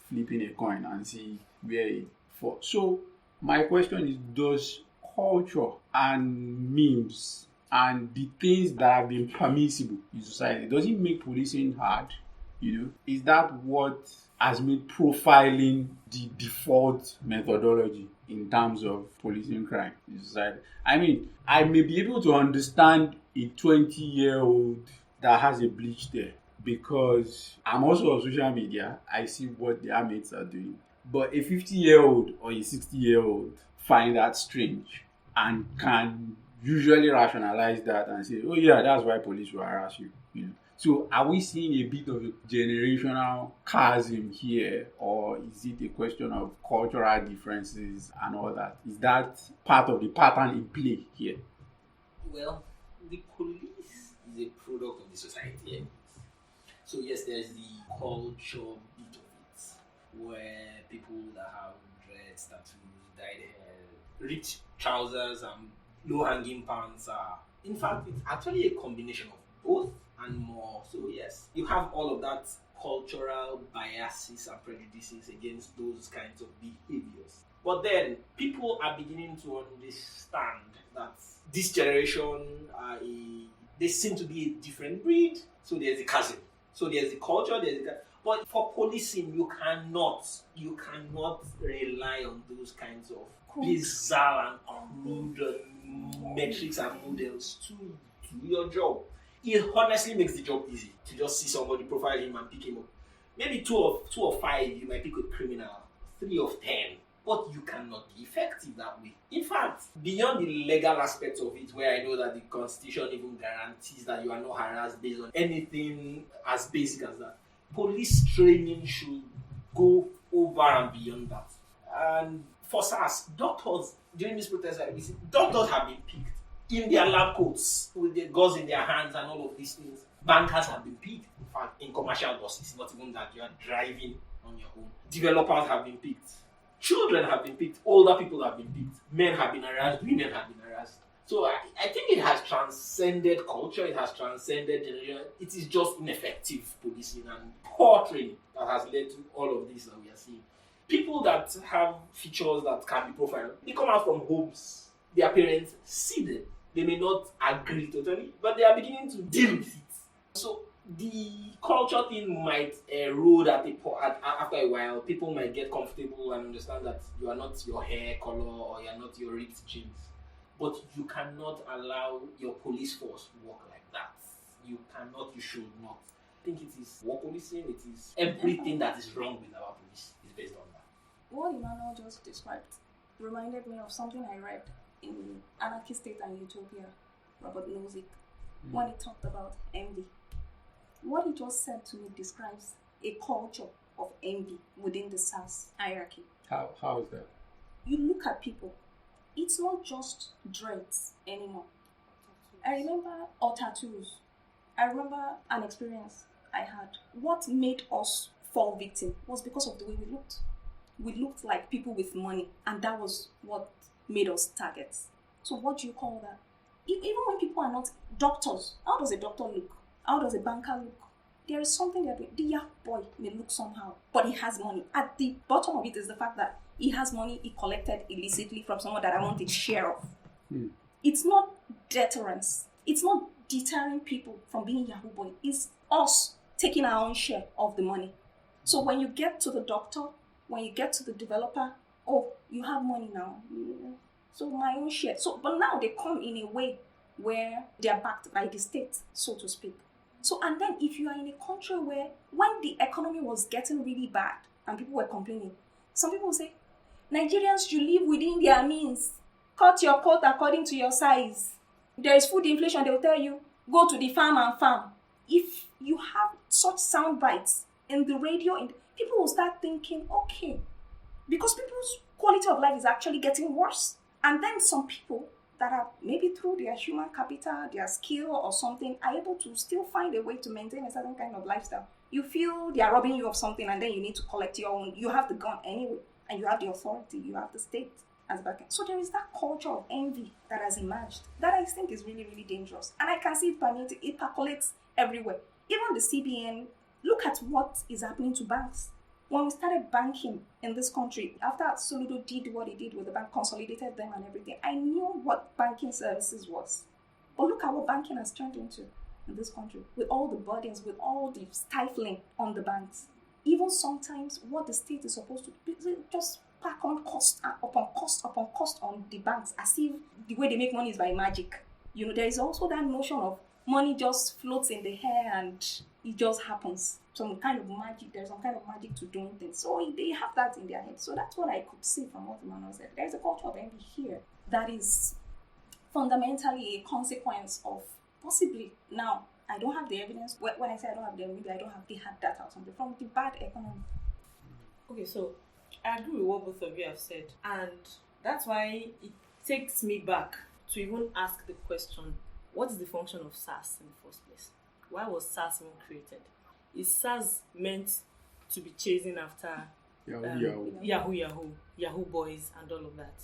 flipping a coin and see where it falls. So my question is, does culture and memes and the things that have been permissible in society, does it make policing hard? Is that what has made profiling the default methodology in terms of policing crime in society? I may be able to understand a 20-year-old that has a bleach there because I'm also on social media. I see what their mates are doing. But a 50-year-old or a 60-year-old find that strange and can usually rationalize that and say, oh yeah, that's why police will harass you. So are we seeing a bit of a generational chasm here, or is it a question of cultural differences and all that? Is that part of the pattern in play here? Well, the police is a product of the society. So yes, there's the culture bit of it, where people that have dreads, tattoos, dyed hair, ripped trousers, and low-hanging pants are. In fact, it's actually a combination of both and more. So yes, you have all of that cultural biases and prejudices against those kinds of behaviors. But then people are beginning to understand that this generation they seem to be a different breed. So there's a chasm. So there's the culture, but for policing, you cannot rely on those kinds of bizarre and crude metrics and models to do your job. It honestly makes the job easy to just see somebody, profile him, and pick him up. Maybe two of five, you might pick a criminal. 3 of 10, but you cannot be effective that way. In fact, beyond the legal aspects of it, where I know that the Constitution even guarantees that you are not harassed based on anything as basic as that, police training should go over and beyond that. And for SARS, doctors during this protest, doctors have been picked in their lab coats with their guns in their hands and all of these things. Bankers have been picked, in fact, in commercial buses, not even that you are driving on your own. Developers have been picked. Children have been picked. Older people have been picked. Men have been harassed. Women have been harassed. So I think it has transcended culture. It has transcended generation. It is just ineffective policing and poor training that has led to all of this that we are seeing. People that have features that can be profiled, they come out from homes. Their parents see them. They may not agree totally, but they are beginning to deal with it. So the culture thing might erode after a while. People might get comfortable and understand that you are not your hair color or you are not your ripped jeans. But you cannot allow your police force to work like that. You cannot, you should not. I think it is war policing, it is everything that is wrong with our police is based on that. What Emmanuel just described reminded me of something I read in Anarchy State and Utopia, Robert Nozick, when he talked about envy. What he just said to me describes a culture of envy within the SARS hierarchy. How is that? You look at people, it's not just dreads anymore. I remember, or tattoos. I remember an experience I had. What made us fall victim was because of the way we looked. We looked like people with money, and that was what made us targets. So what do you call that? Even when people are not doctors, how does a doctor look? How does a banker look? There is something they're doing. The young boy may look somehow, but he has money. At the bottom of it is the fact that he has money he collected illicitly from someone that I want a share of. It's not deterrence. It's not deterring people from being Yahoo boy. It's us taking our own share of the money. So when you get to the doctor, when you get to the developer, oh, you have money now. So my own share. So, but now they come in a way where they are backed by the state, so to speak. So, and then if you are in a country where, when the economy was getting really bad and people were complaining, some people will say, Nigerians should live within their means. Cut your coat according to your size. There is food inflation, they will tell you, go to the farm and farm. If you have such sound bites in the radio, people will start thinking, okay, because people's quality of life is actually getting worse. And then some people that are maybe through their human capital, their skill or something, are able to still find a way to maintain a certain kind of lifestyle. You feel they are robbing you of something and then you need to collect your own. You have the gun anyway, and you have the authority, you have the state as backend. So there is that culture of envy that has emerged that I think is really, really dangerous. And I can see it percolates everywhere. Even the CBN, look at what is happening to banks. When we started banking in this country, after Soludo did what he did with the bank, consolidated them and everything, I knew what banking services was. But look at what banking has turned into in this country, with all the burdens, with all the stifling on the banks. Even sometimes what the state is supposed to do, just pack on cost upon cost upon cost on the banks, as if the way they make money is by magic. You know, there is also that notion of money just floats in the air and it just happens. Some kind of magic, there's some kind of magic to doing things. So they have that in their head. So that's what I could see from what Emmanuel said. There's a culture of envy here that is fundamentally a consequence of possibly, now, I don't have the evidence. When I say I don't have the evidence, maybe I don't have the hard data or something, from the bad economy. Okay, so I agree with what both of you have said. And that's why it takes me back to even ask the question, what is the function of SARS in the first place? Why was SARS even created? Is SARS meant to be chasing after Yahoo boys and all of that.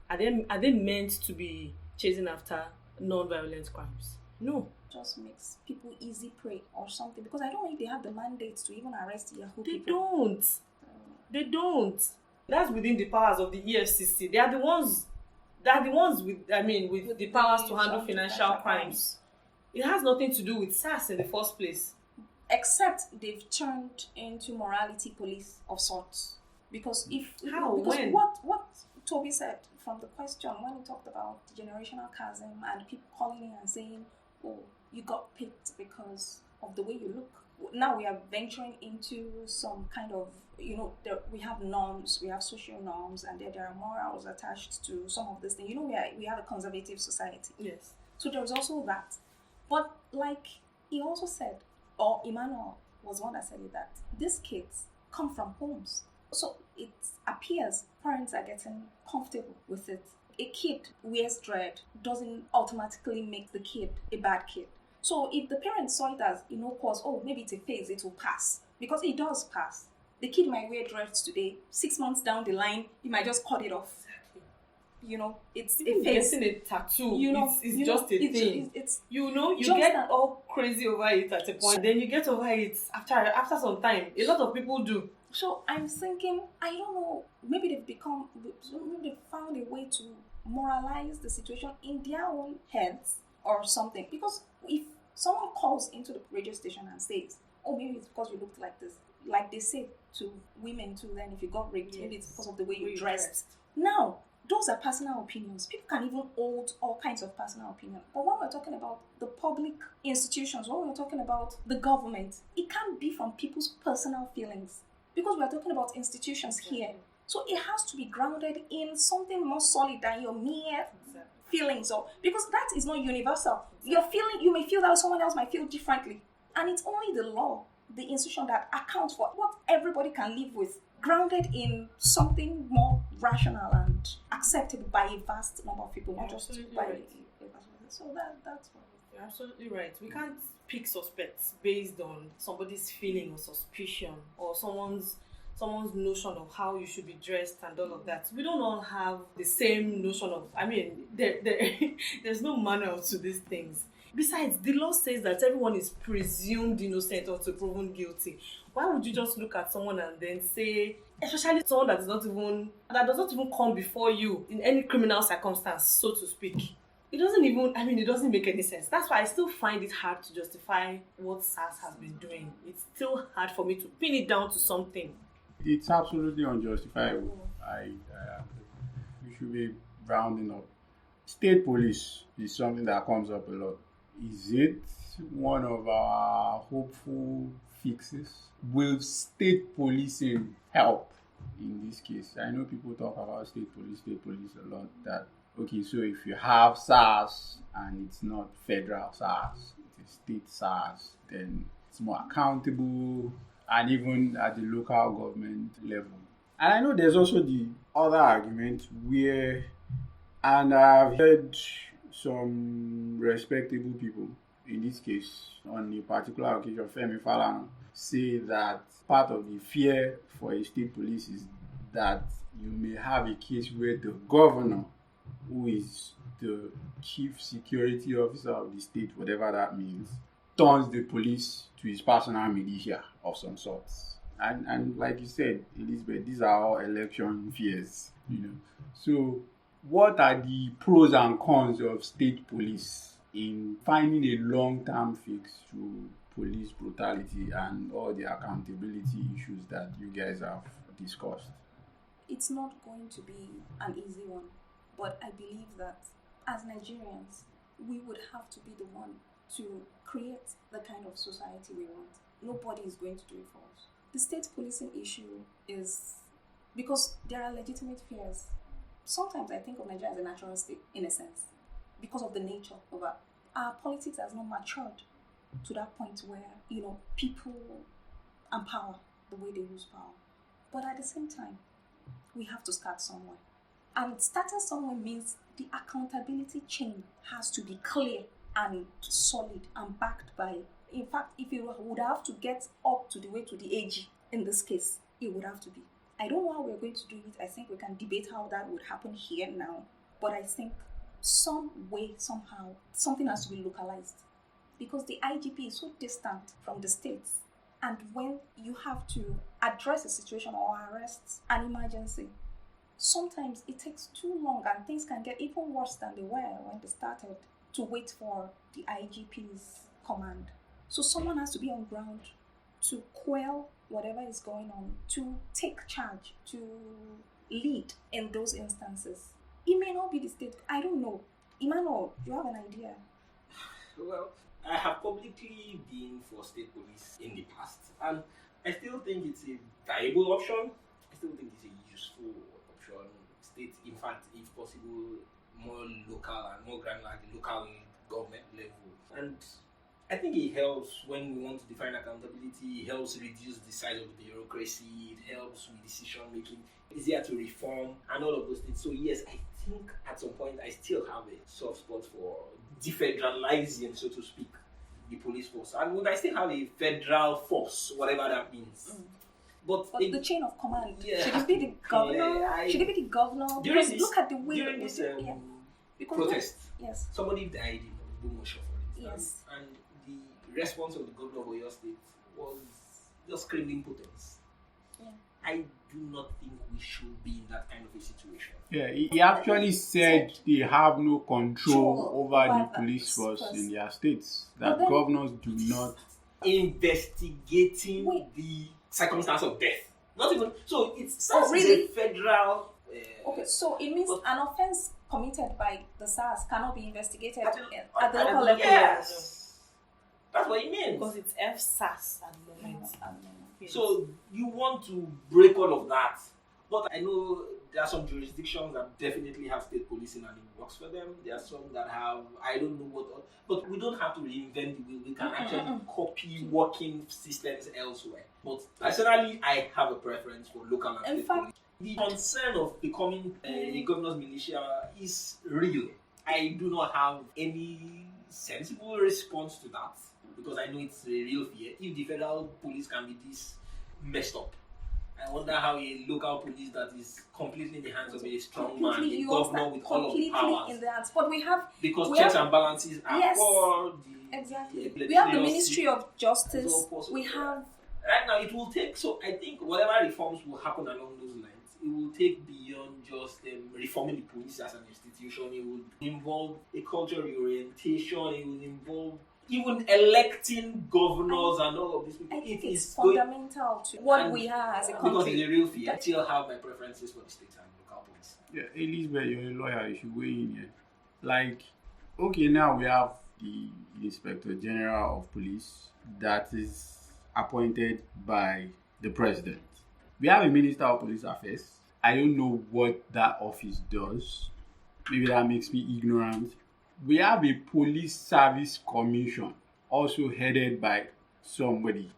Are they meant to be chasing after non-violent crimes? No. Just makes people easy prey or something, because I don't know if they have the mandate to even arrest Yahoo They people. don't. That's within the powers of the EFCC. They are the ones with the powers to handle financial crimes. It has nothing to do with SARS in the first place. Except they've turned into morality police of sorts. Because When? What Toby said from the question when he talked about the generational chasm and people calling in and saying, "Oh, you got picked because of the way you look." Now we are venturing into some kind of, we have norms, we have social norms, and there are morals attached to some of this thing. We have a conservative society. Yes. So there's also that. But like he also said, or Emmanuel was one that said it, that these kids come from homes. So it appears parents are getting comfortable with it. A kid wears dread doesn't automatically make the kid a bad kid. So if the parents saw it as, maybe it's a phase, it will pass. Because it does pass. The kid might wear dreads today. 6 months down the line, he might just cut it off. It's Even a phase. getting a tattoo, it's just a thing. You get all crazy over it at a point, then you get over it after some time. A lot of people do. So I'm thinking, I don't know, maybe they've found a way to moralize the situation in their own heads or something. Because if someone calls into the radio station and says, "Oh, maybe it's because you looked like this," like they say to women too, then if you got raped, maybe it's because of the way you dressed. Now, those are personal opinions. People can even hold all kinds of personal opinions. But when we're talking about the public institutions, when we're talking about the government, it can't be from people's personal feelings. Because we're talking about institutions here. So it has to be grounded in something more solid than your mere feelings. Because that is not universal. Your feeling, you may feel that someone else might feel differently. And it's only the law, the institution that accounts for what everybody can live with, grounded in something more rational and acceptable by a vast number of people, not just by a person. So that's what. You're absolutely right. We can't pick suspects based on somebody's feeling or suspicion or someone's notion of how you should be dressed and all of that. We don't all have the same notion of, there's no manual to these things. Besides, the law says that everyone is presumed innocent until proven guilty. Why would you just look at someone and then say, especially someone that does not even come before you in any criminal circumstance, so to speak? It doesn't make any sense. That's why I still find it hard to justify what SARS has been doing. It's still hard for me to pin it down to something. It's absolutely unjustifiable. We should be rounding up. State police is something that comes up a lot. Is it one of our hopeful fixes? Will state policing help in this case? I know people talk about state police a lot. That, okay, so if you have SARS and it's not federal SARS, it's state SARS, then it's more accountable, and even at the local government level. And I know there's also the other argument where, and I've heard some respectable people, in this case, on a particular occasion, Femi Falana, say that part of the fear for a state police is that you may have a case where the governor, who is the chief security officer of the state, whatever that means, turns the police to his personal militia of some sorts. And like you said, Elizabeth, these are all election fears, So what are the pros and cons of state police in finding a long-term fix to police brutality and all the accountability issues that you guys have discussed? It's not going to be an easy one, but I believe that as Nigerians, we would have to be the one to create the kind of society we want. Nobody is going to do it for us. The state policing issue is because there are legitimate fears. Sometimes I think of Nigeria as a natural state, in a sense, because of the nature of our politics has not matured to that point where, people and power, the way they use power. But at the same time, we have to start somewhere. And starting somewhere means the accountability chain has to be clear and solid and backed by, in fact, if you would have to get up to the way to the AG in this case, it would have to be. I don't know how we're going to do it. I think we can debate how that would happen here now. But I think some way, somehow, something has to be localized. Because the IGP is so distant from the states. And when you have to address a situation or arrest an emergency, sometimes it takes too long and things can get even worse than they were when they started to wait for the IGP's command. So someone has to be on ground to quell whatever is going on, to take charge, to lead in those instances. It may not be the state. I don't know. Emmanuel, do you have an idea? Well, I have publicly been for state police in the past, and I still think it's a viable option. I still think it's a useful option. State, in fact, if possible, more local and more granular at the local government level. And I think it helps when we want to define accountability. It helps reduce the size of the bureaucracy. It helps with decision making. It's easier to reform and all of those things. So yes, I think at some point I still have a soft spot for defederalizing, so to speak, the police force. And would I still have a federal force, whatever that means? But the chain of command, should it be the governor? Should it be the governor? Because look at the way during this protest, yes, somebody died in Bumusha, for instance. Yes. And the response of the governor of Oyo State was just screaming impotence. Yeah. I do not think we should be in that kind of a situation. Yeah, he actually said they have no control over the police force in their states. That governors do not investigating the circumstance of death. Not even so. It's really a federal. Okay, so it means an offense committed by the SARS cannot be investigated at the at local level. Yes, that's what it means. Because it's FSAS at the moment. Yes. So you want to break all of that. But I know there are some jurisdictions that definitely have state policing and it works for them. There are some that have, I don't know what, but we don't have to reinvent the wheel. We can actually copy working systems elsewhere. But personally, I have a preference for local and state police. The concern of becoming a governor's militia is real. I do not have any sensible response to that because I know it's a real fear. If the federal police can be this messed up, I wonder how a local police that is completely in the hands of a strong man, a governor with all of the powers. In the hands. But we have checks and balances are for the exactly. We have the Ministry of Justice. We have right now. It will take. So I think whatever reforms will happen along those lines, it will take beyond just reforming the police as an institution. It will involve a cultural reorientation. It will involve even electing governors and all of these people. I think it's fundamental to what we are as a country. Because it's a real fear. I still have my preferences for the state and local police. Yeah, Elizabeth, you're a lawyer. You should weigh in here. Like, okay, now we have the Inspector General of Police that is appointed by the president. We have a Minister of Police Affairs. I don't know what that office does. Maybe that makes me ignorant. We have a Police Service Commission, also headed by somebody.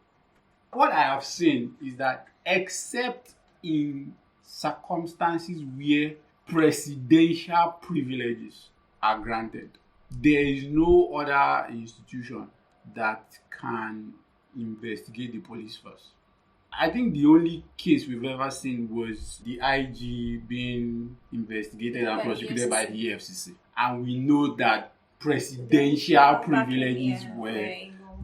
What I have seen is that except in circumstances where presidential privileges are granted, there is no other institution that can investigate the police force. I think the only case we've ever seen was the IG being investigated and prosecuted by the EFCC. And we know that presidential privileges were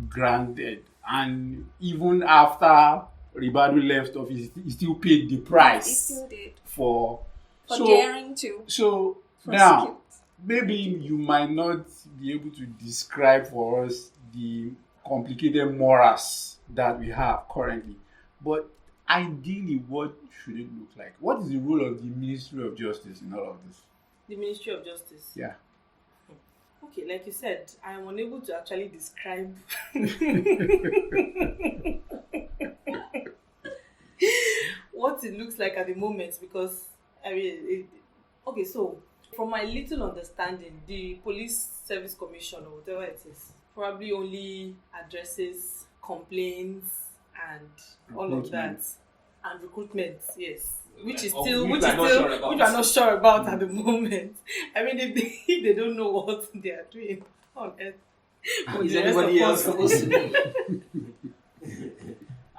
granted. And even after Ribadu left office, he still paid the price. He still did. For daring to. So now, maybe you might not be able to describe for us the complicated morass that we have currently. But ideally, what should it look like? What is the role of the Ministry of Justice in all of this? The Ministry of Justice? Yeah. Okay, like you said, I am unable to actually describe what it looks like at the moment because, okay, so from my little understanding, the Police Service Commission or whatever it is probably only addresses complaints and all of that, and recruitment, yes, which we're not sure about at the moment. I mean, if they don't know what they are doing on earth, is anybody else supposed to know?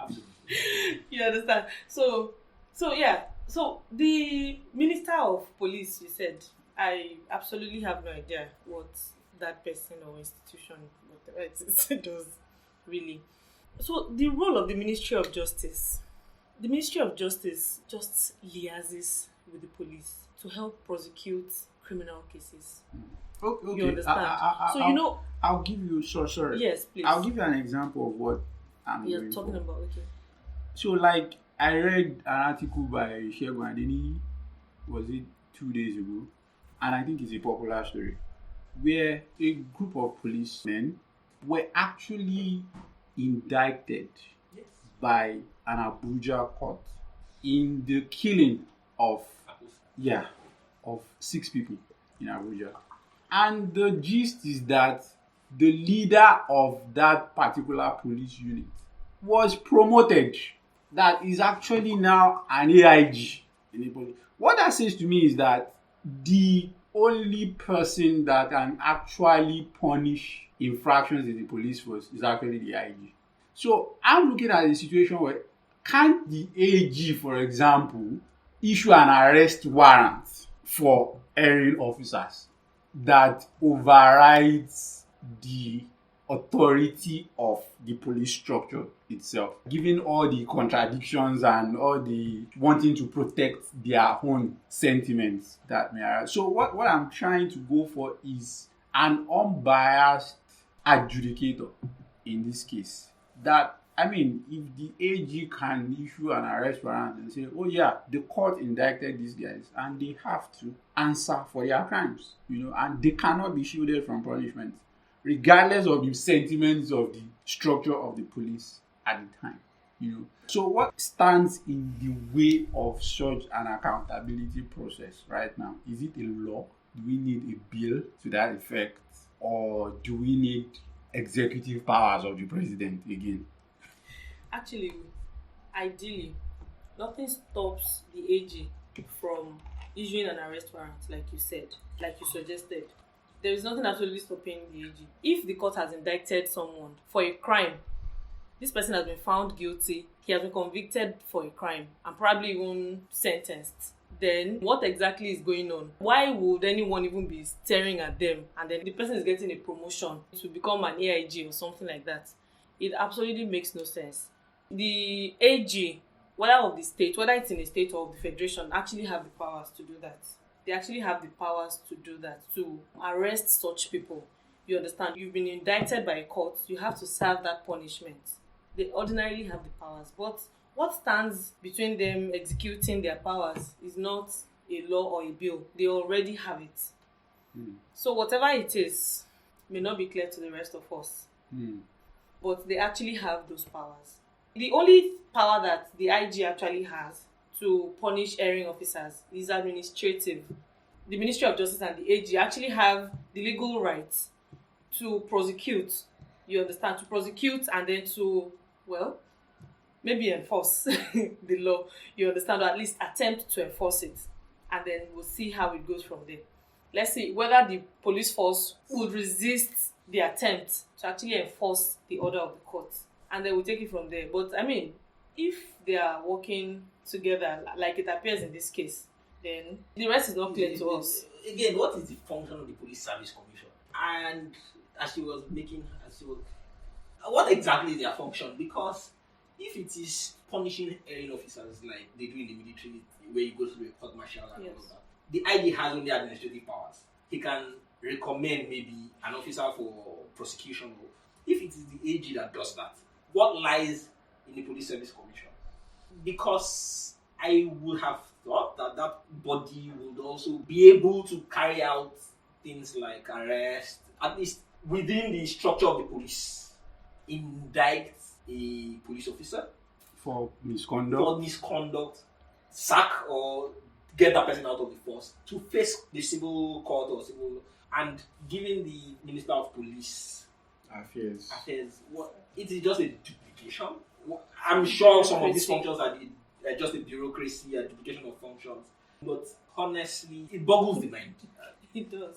Absolutely. You understand? So yeah. So the Minister of Police, you said, I absolutely have no idea what that person or institution, whatever it is, does really. So the role of the Ministry of Justice. The Ministry of Justice just liaises with the police to help prosecute criminal cases. Okay. You understand? So you know. I'll give you. Sorry. Yes, please. I'll give you an example of what I'm You're going talking for. about. Okay. So, like, I read an article by Shegun Adeni, was it 2 days ago? And I think it's a popular story, where a group of policemen were actually indicted by an Abuja court in the killing of 6 people in Abuja. And the gist is that the leader of that particular police unit was promoted. That is actually now an AIG in the police. What that says to me is that the only person that can actually punish infractions in the police force is actually the IG. So I'm looking at a situation where can't the AG, for example, issue an arrest warrant for erring officers that overrides the authority of the police structure itself, given all the contradictions and all the wanting to protect their own sentiments that may arise. So what I'm trying to go for is an unbiased adjudicator in this case. That, I mean, if the AG can issue an arrest warrant and say, oh yeah, the court indicted these guys and they have to answer for their crimes, and they cannot be shielded from punishment, regardless of the sentiments of the structure of the police at the time. So what stands in the way of such an accountability process right now? Is it a law? Do we need a bill to that effect? Or do we need executive powers of the president again? Actually, ideally, nothing stops the AG from issuing an arrest warrant, like you said, like you suggested. There is nothing absolutely stopping the AG. If the court has indicted someone for a crime, this person has been found guilty, he has been convicted for a crime, and probably even sentenced, then what exactly is going on? Why would anyone even be staring at them and then the person is getting a promotion to become an AIG or something like that? It absolutely makes no sense. The AG, whether of the state, whether it's in the state or the federation, actually have the powers to do that. They actually have the powers to do that, to arrest such people. You understand? You've been indicted by a court, you have to serve that punishment. They ordinarily have the powers. But what stands between them executing their powers is not a law or a bill. They already have it. So whatever it is may not be clear to the rest of us. But they actually have those powers. The only power that the IG actually has to punish erring officers is administrative. The Ministry of Justice and the AG actually have the legal rights to prosecute. You understand? To prosecute and then to, maybe enforce the law. You understand? Or at least attempt to enforce it. And then we'll see how it goes from there. Let's see whether the police force would resist the attempt to actually enforce the order of the court. And then we'll take it from there. But I mean, if they are working together like it appears in this case, then the rest is not clear to us. Again, what is the function of the Police Service Commission? And what exactly is their function? Because if it is punishing erring officers like they do in the military, where you go through a court martial and all of that, the IG has only administrative powers. He can recommend maybe an officer for prosecution. If it is the AG that does that, what lies in the Police Service Commission? Because I would have thought that body would also be able to carry out things like arrest, at least within the structure of the police, indict a police officer for misconduct, sack or get that person out of the force to face the civil court or civil, and giving the Minister of Police Affairs, it is just a duplication. I'm sure some of these functions are just a bureaucracy, a duplication of functions. But honestly, it boggles the mind. It does.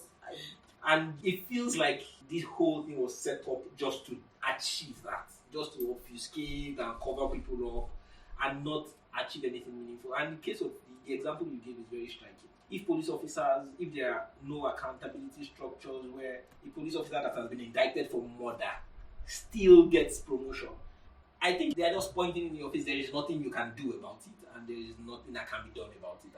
And it feels like this whole thing was set up just to achieve that, just to obfuscate and cover people up. and not achieve anything meaningful. And the case of the example you gave is very striking. If police officers, if there are no accountability structures where a police officer that has been indicted for murder still gets promotion, I think they are just pointing in the office, there is nothing you can do about it, and there is nothing that can be done about it.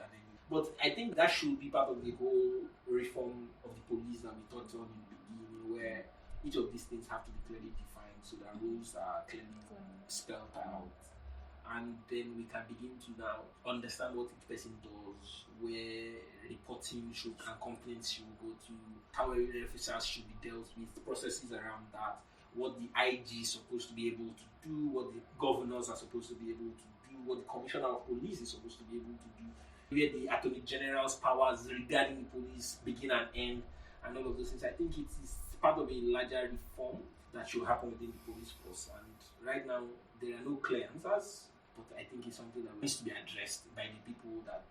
But I think that should be part of the whole reform of the police that we talked on in the beginning, where each of these things have to be clearly defined so that rules are clearly spelled out. And then we can begin to now understand what each person does, where reporting should and complaints should go to, how officers should be dealt with, processes around that, what the IG is supposed to be able to do, what the governors are supposed to be able to do, what the commissioner of police is supposed to be able to do, where the attorney general's powers regarding the police begin and end, and all of those things. I think it is part of a larger reform that should happen within the police force. And right now, there are no clear answers, but I think it's something that needs to be addressed by the people that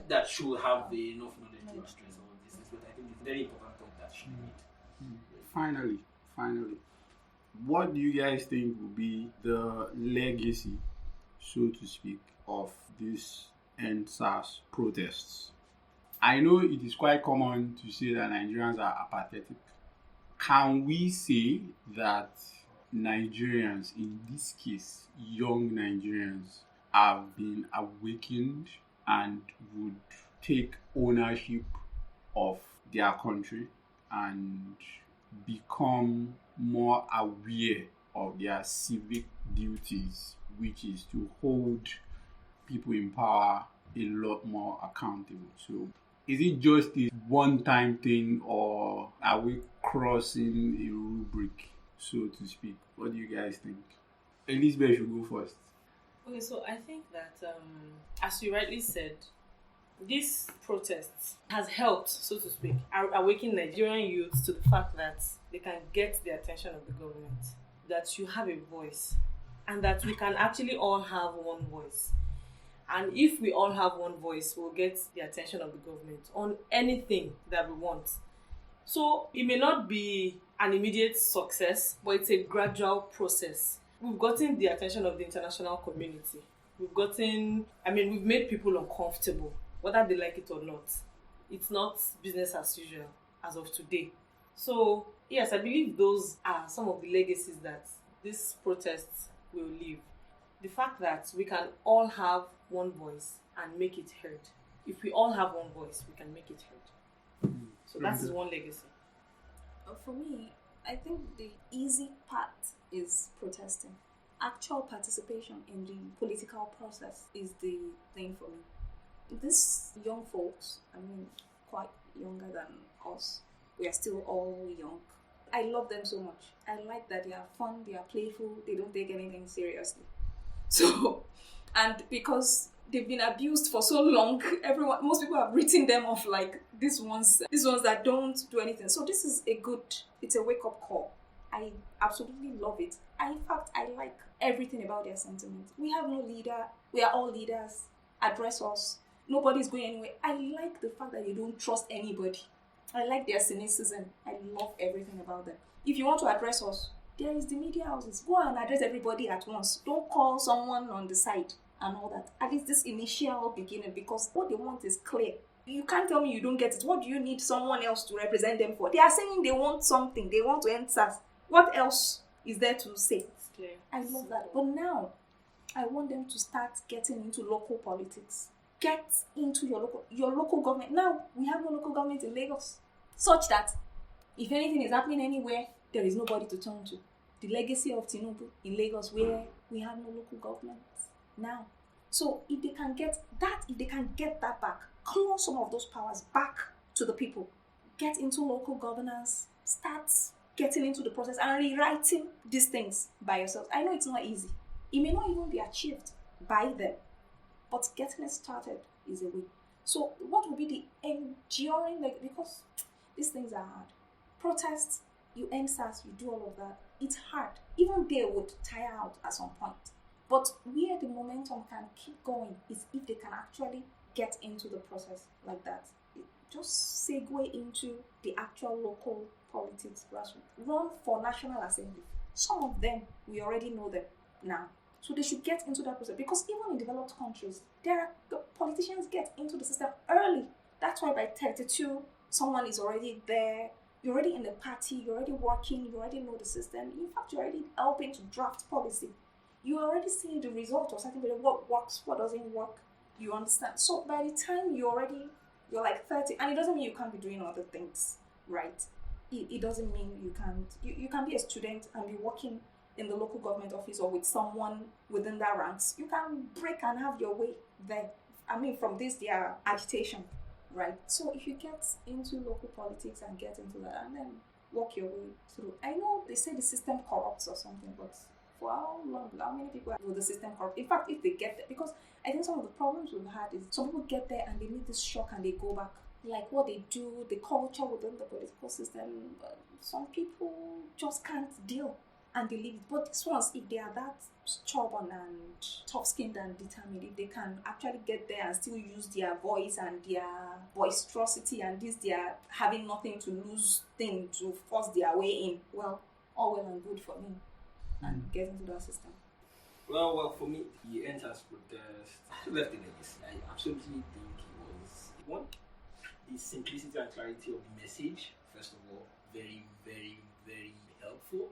that should have enough knowledge to address all of these things. But I think it's a very important point that should be made. Finally, what do you guys think will be the legacy, so to speak, of these NSAS protests? I know it is quite common to say that Nigerians are apathetic. Can we say that Nigerians, in this case, young Nigerians, have been awakened and would take ownership of their country and become more aware of their civic duties, which is to hold people in power a lot more accountable? So is it just a one-time thing, or are we crossing a rubric, so to speak? What do you guys think? Elizabeth should go first. Okay, so I think that, as you rightly said, this protest has helped, so to speak, awaken Nigerian youths to the fact that they can get the attention of the government, that you have a voice, and that we can actually all have one voice. And if we all have one voice, we'll get the attention of the government on anything that we want. So it may not be an immediate success, but it's a gradual process. We've gotten the attention of the international community. We've made people uncomfortable, whether they like it or not. It's not business as usual as of today. So yes, I believe those are some of the legacies that this protest will leave. The fact that we can all have one voice and make it heard. If we all have one voice, we can make it heard. So that is one legacy. For me, I think the easy part is protesting. Actual participation in the political process is the thing for me. These young folks, quite younger than us, we are still all young. I love them so much. I like that they are fun, they are playful, they don't take anything seriously. So, and because they've been abused for so long, most people have written them off like these ones that don't do anything. So this is it's a wake-up call. I absolutely love it. In fact, I like everything about their sentiments. We have no leader. We are all leaders. Address us. Nobody's going anywhere. I like the fact that they don't trust anybody. I like their cynicism. I love everything about them. If you want to address us, there is the media houses. Go and address everybody at once. Don't call someone on the side and all that. At least this initial beginning, because what they want is clear. You can't tell me you don't get it. What do you need someone else to represent them for? They are saying they want something. They want to end SARS. What else is there to say? It's clear. I love that. But now, I want them to start getting into local politics. Get into your local government. Now, we have no local government in Lagos. Such that, if anything is happening anywhere, there is nobody to turn to. The legacy of Tinubu in Lagos, where we have no local government now. So if they can get that back, claw some of those powers back to the people, get into local governance, start getting into the process and rewriting these things by yourself. I know it's not easy. It may not even be achieved by them, but getting it started is a way. So what will be the enduring, because these things are hard. Protests, you end SARS, you do all of that. It's hard. Even they would tire out at some point. But where the momentum can keep going is if they can actually get into the process like that. Just segue into the actual local politics grassroots. Run for National Assembly. Some of them, we already know them now. So they should get into that process, because even in developed countries, the politicians get into the system early. That's why by 32, someone is already there. You're already in the party. You're already working. You already know the system. In fact, you're already helping to draft policy. You already see the result of something, what works, what doesn't work. You understand. So by the time you're like 30, and it doesn't mean you can't be doing other things, right? It doesn't mean you can't. You can be a student and be working in the local government office or with someone within that ranks. You can break and have your way there. I mean, from this, their agitation, right? So if you get into local politics and get into that and then walk your way through. I know they say the system corrupts or something, but for how long, how many people will the system corrupt? In fact, if they get there, because I think some of the problems we've had is some people get there and they meet this shock and they go back. Like what they do, the culture within the political system, some people just can't deal and they leave it. But these ones, if they are that stubborn and tough-skinned and determined, if they can actually get there and still use their voice and their boisterosity and their having nothing to lose thing to force their way in, well, all well and good for me and get into that system. Well, for me, he enters protest. Left a legacy. I absolutely think it was one. The simplicity and clarity of the message, first of all, very, very, very helpful.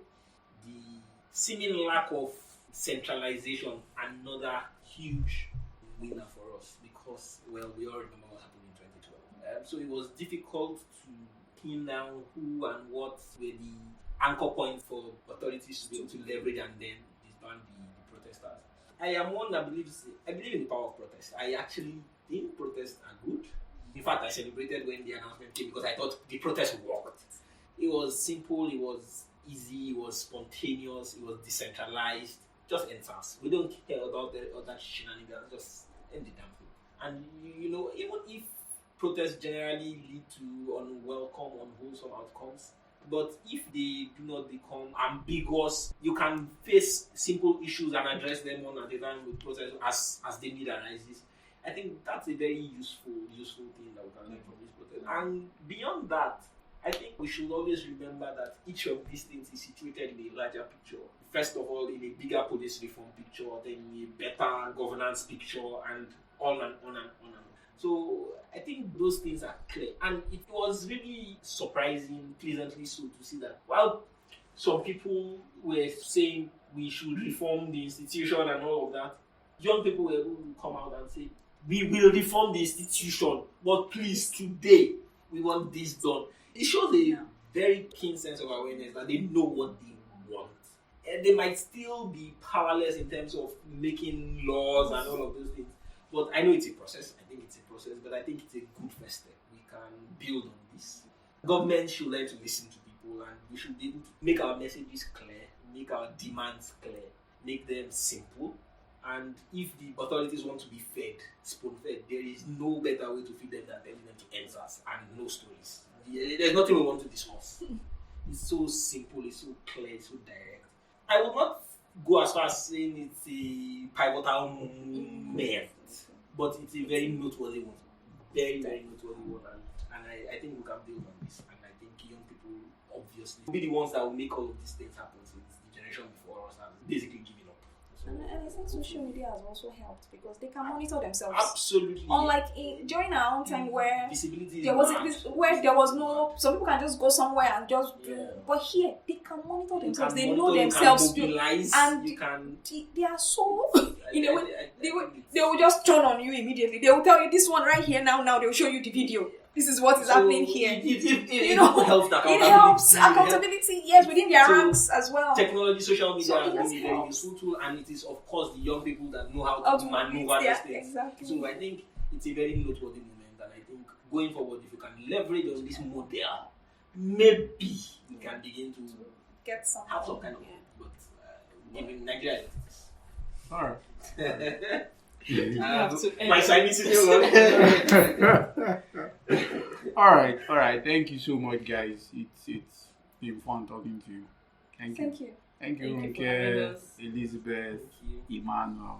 The seeming lack of centralization, another huge winner for us, because, well, we all remember what happened in 2012. So it was difficult to pin down who and what were the anchor points for authorities to be able to leverage and then disband the protesters. I am one that I believe in the power of protest. I actually think protests are good. In fact, I celebrated when the announcement came because I thought the protest worked. It was simple, it was easy, it was spontaneous, it was decentralized. Just answers. We don't care about the other shenanigans, just end the damn thing. And you know, even if protests generally lead to unwelcome, unwholesome outcomes, but if they do not become ambiguous, you can face simple issues and address them one at a time with protests as the need arises. I think that's a very useful thing that we can learn from this protest. And beyond that, I think we should always remember that each of these things is situated in a larger picture. First of all, in a bigger police reform picture, then in a better governance picture, and on and on and on. So I think those things are clear. And it was really surprising, pleasantly so, to see that while some people were saying we should reform the institution and all of that, young people were able to come out and say, we will reform the institution, but please, today, we want this done. It shows a very keen sense of awareness that they know what they want. And they might still be powerless in terms of making laws and all of those things. But I know it's a process. I think it's a process, but I think it's a good first step. We can build on this. Government should learn to listen to people, and we should be able to make our messages clear, make our demands clear, make them simple. And if the authorities want to be fed, spoon-fed, there is no better way to feed them than telling them to answers and no stories. There's nothing we want to discuss. It's so simple, it's so clear, it's so direct. I would not go as far as saying it's a pivotal moment, but it's a very noteworthy one. Very, very noteworthy one. And I think we can build on this. And I think young people, obviously, will be the ones that will make all of these things happen. So it's the generation before us and basically giving up. And I think social media has also helped because they can monitor themselves. Absolutely. Unlike during our own time where visibility there was no, some people can just go somewhere and just do. But here they can monitor themselves. They know themselves, and they are so in a way they will just turn on you immediately. They will tell you this one right here now. They will show you the video. This is what is happening here. It helps accountability. Yes, within their ranks as well. Technology, social media has been a very useful tool, and it is of course the young people that know how to maneuver these things. Exactly. So I think it's a very noteworthy moment, and I think going forward, if you can leverage on this model, maybe we can begin to get some have some kind of but in Nigeria. All right. My silence is All right. Thank you so much, guys. It's been fun talking to you. Thank you. Thank you, Ronke, Elizabeth, Emmanuel.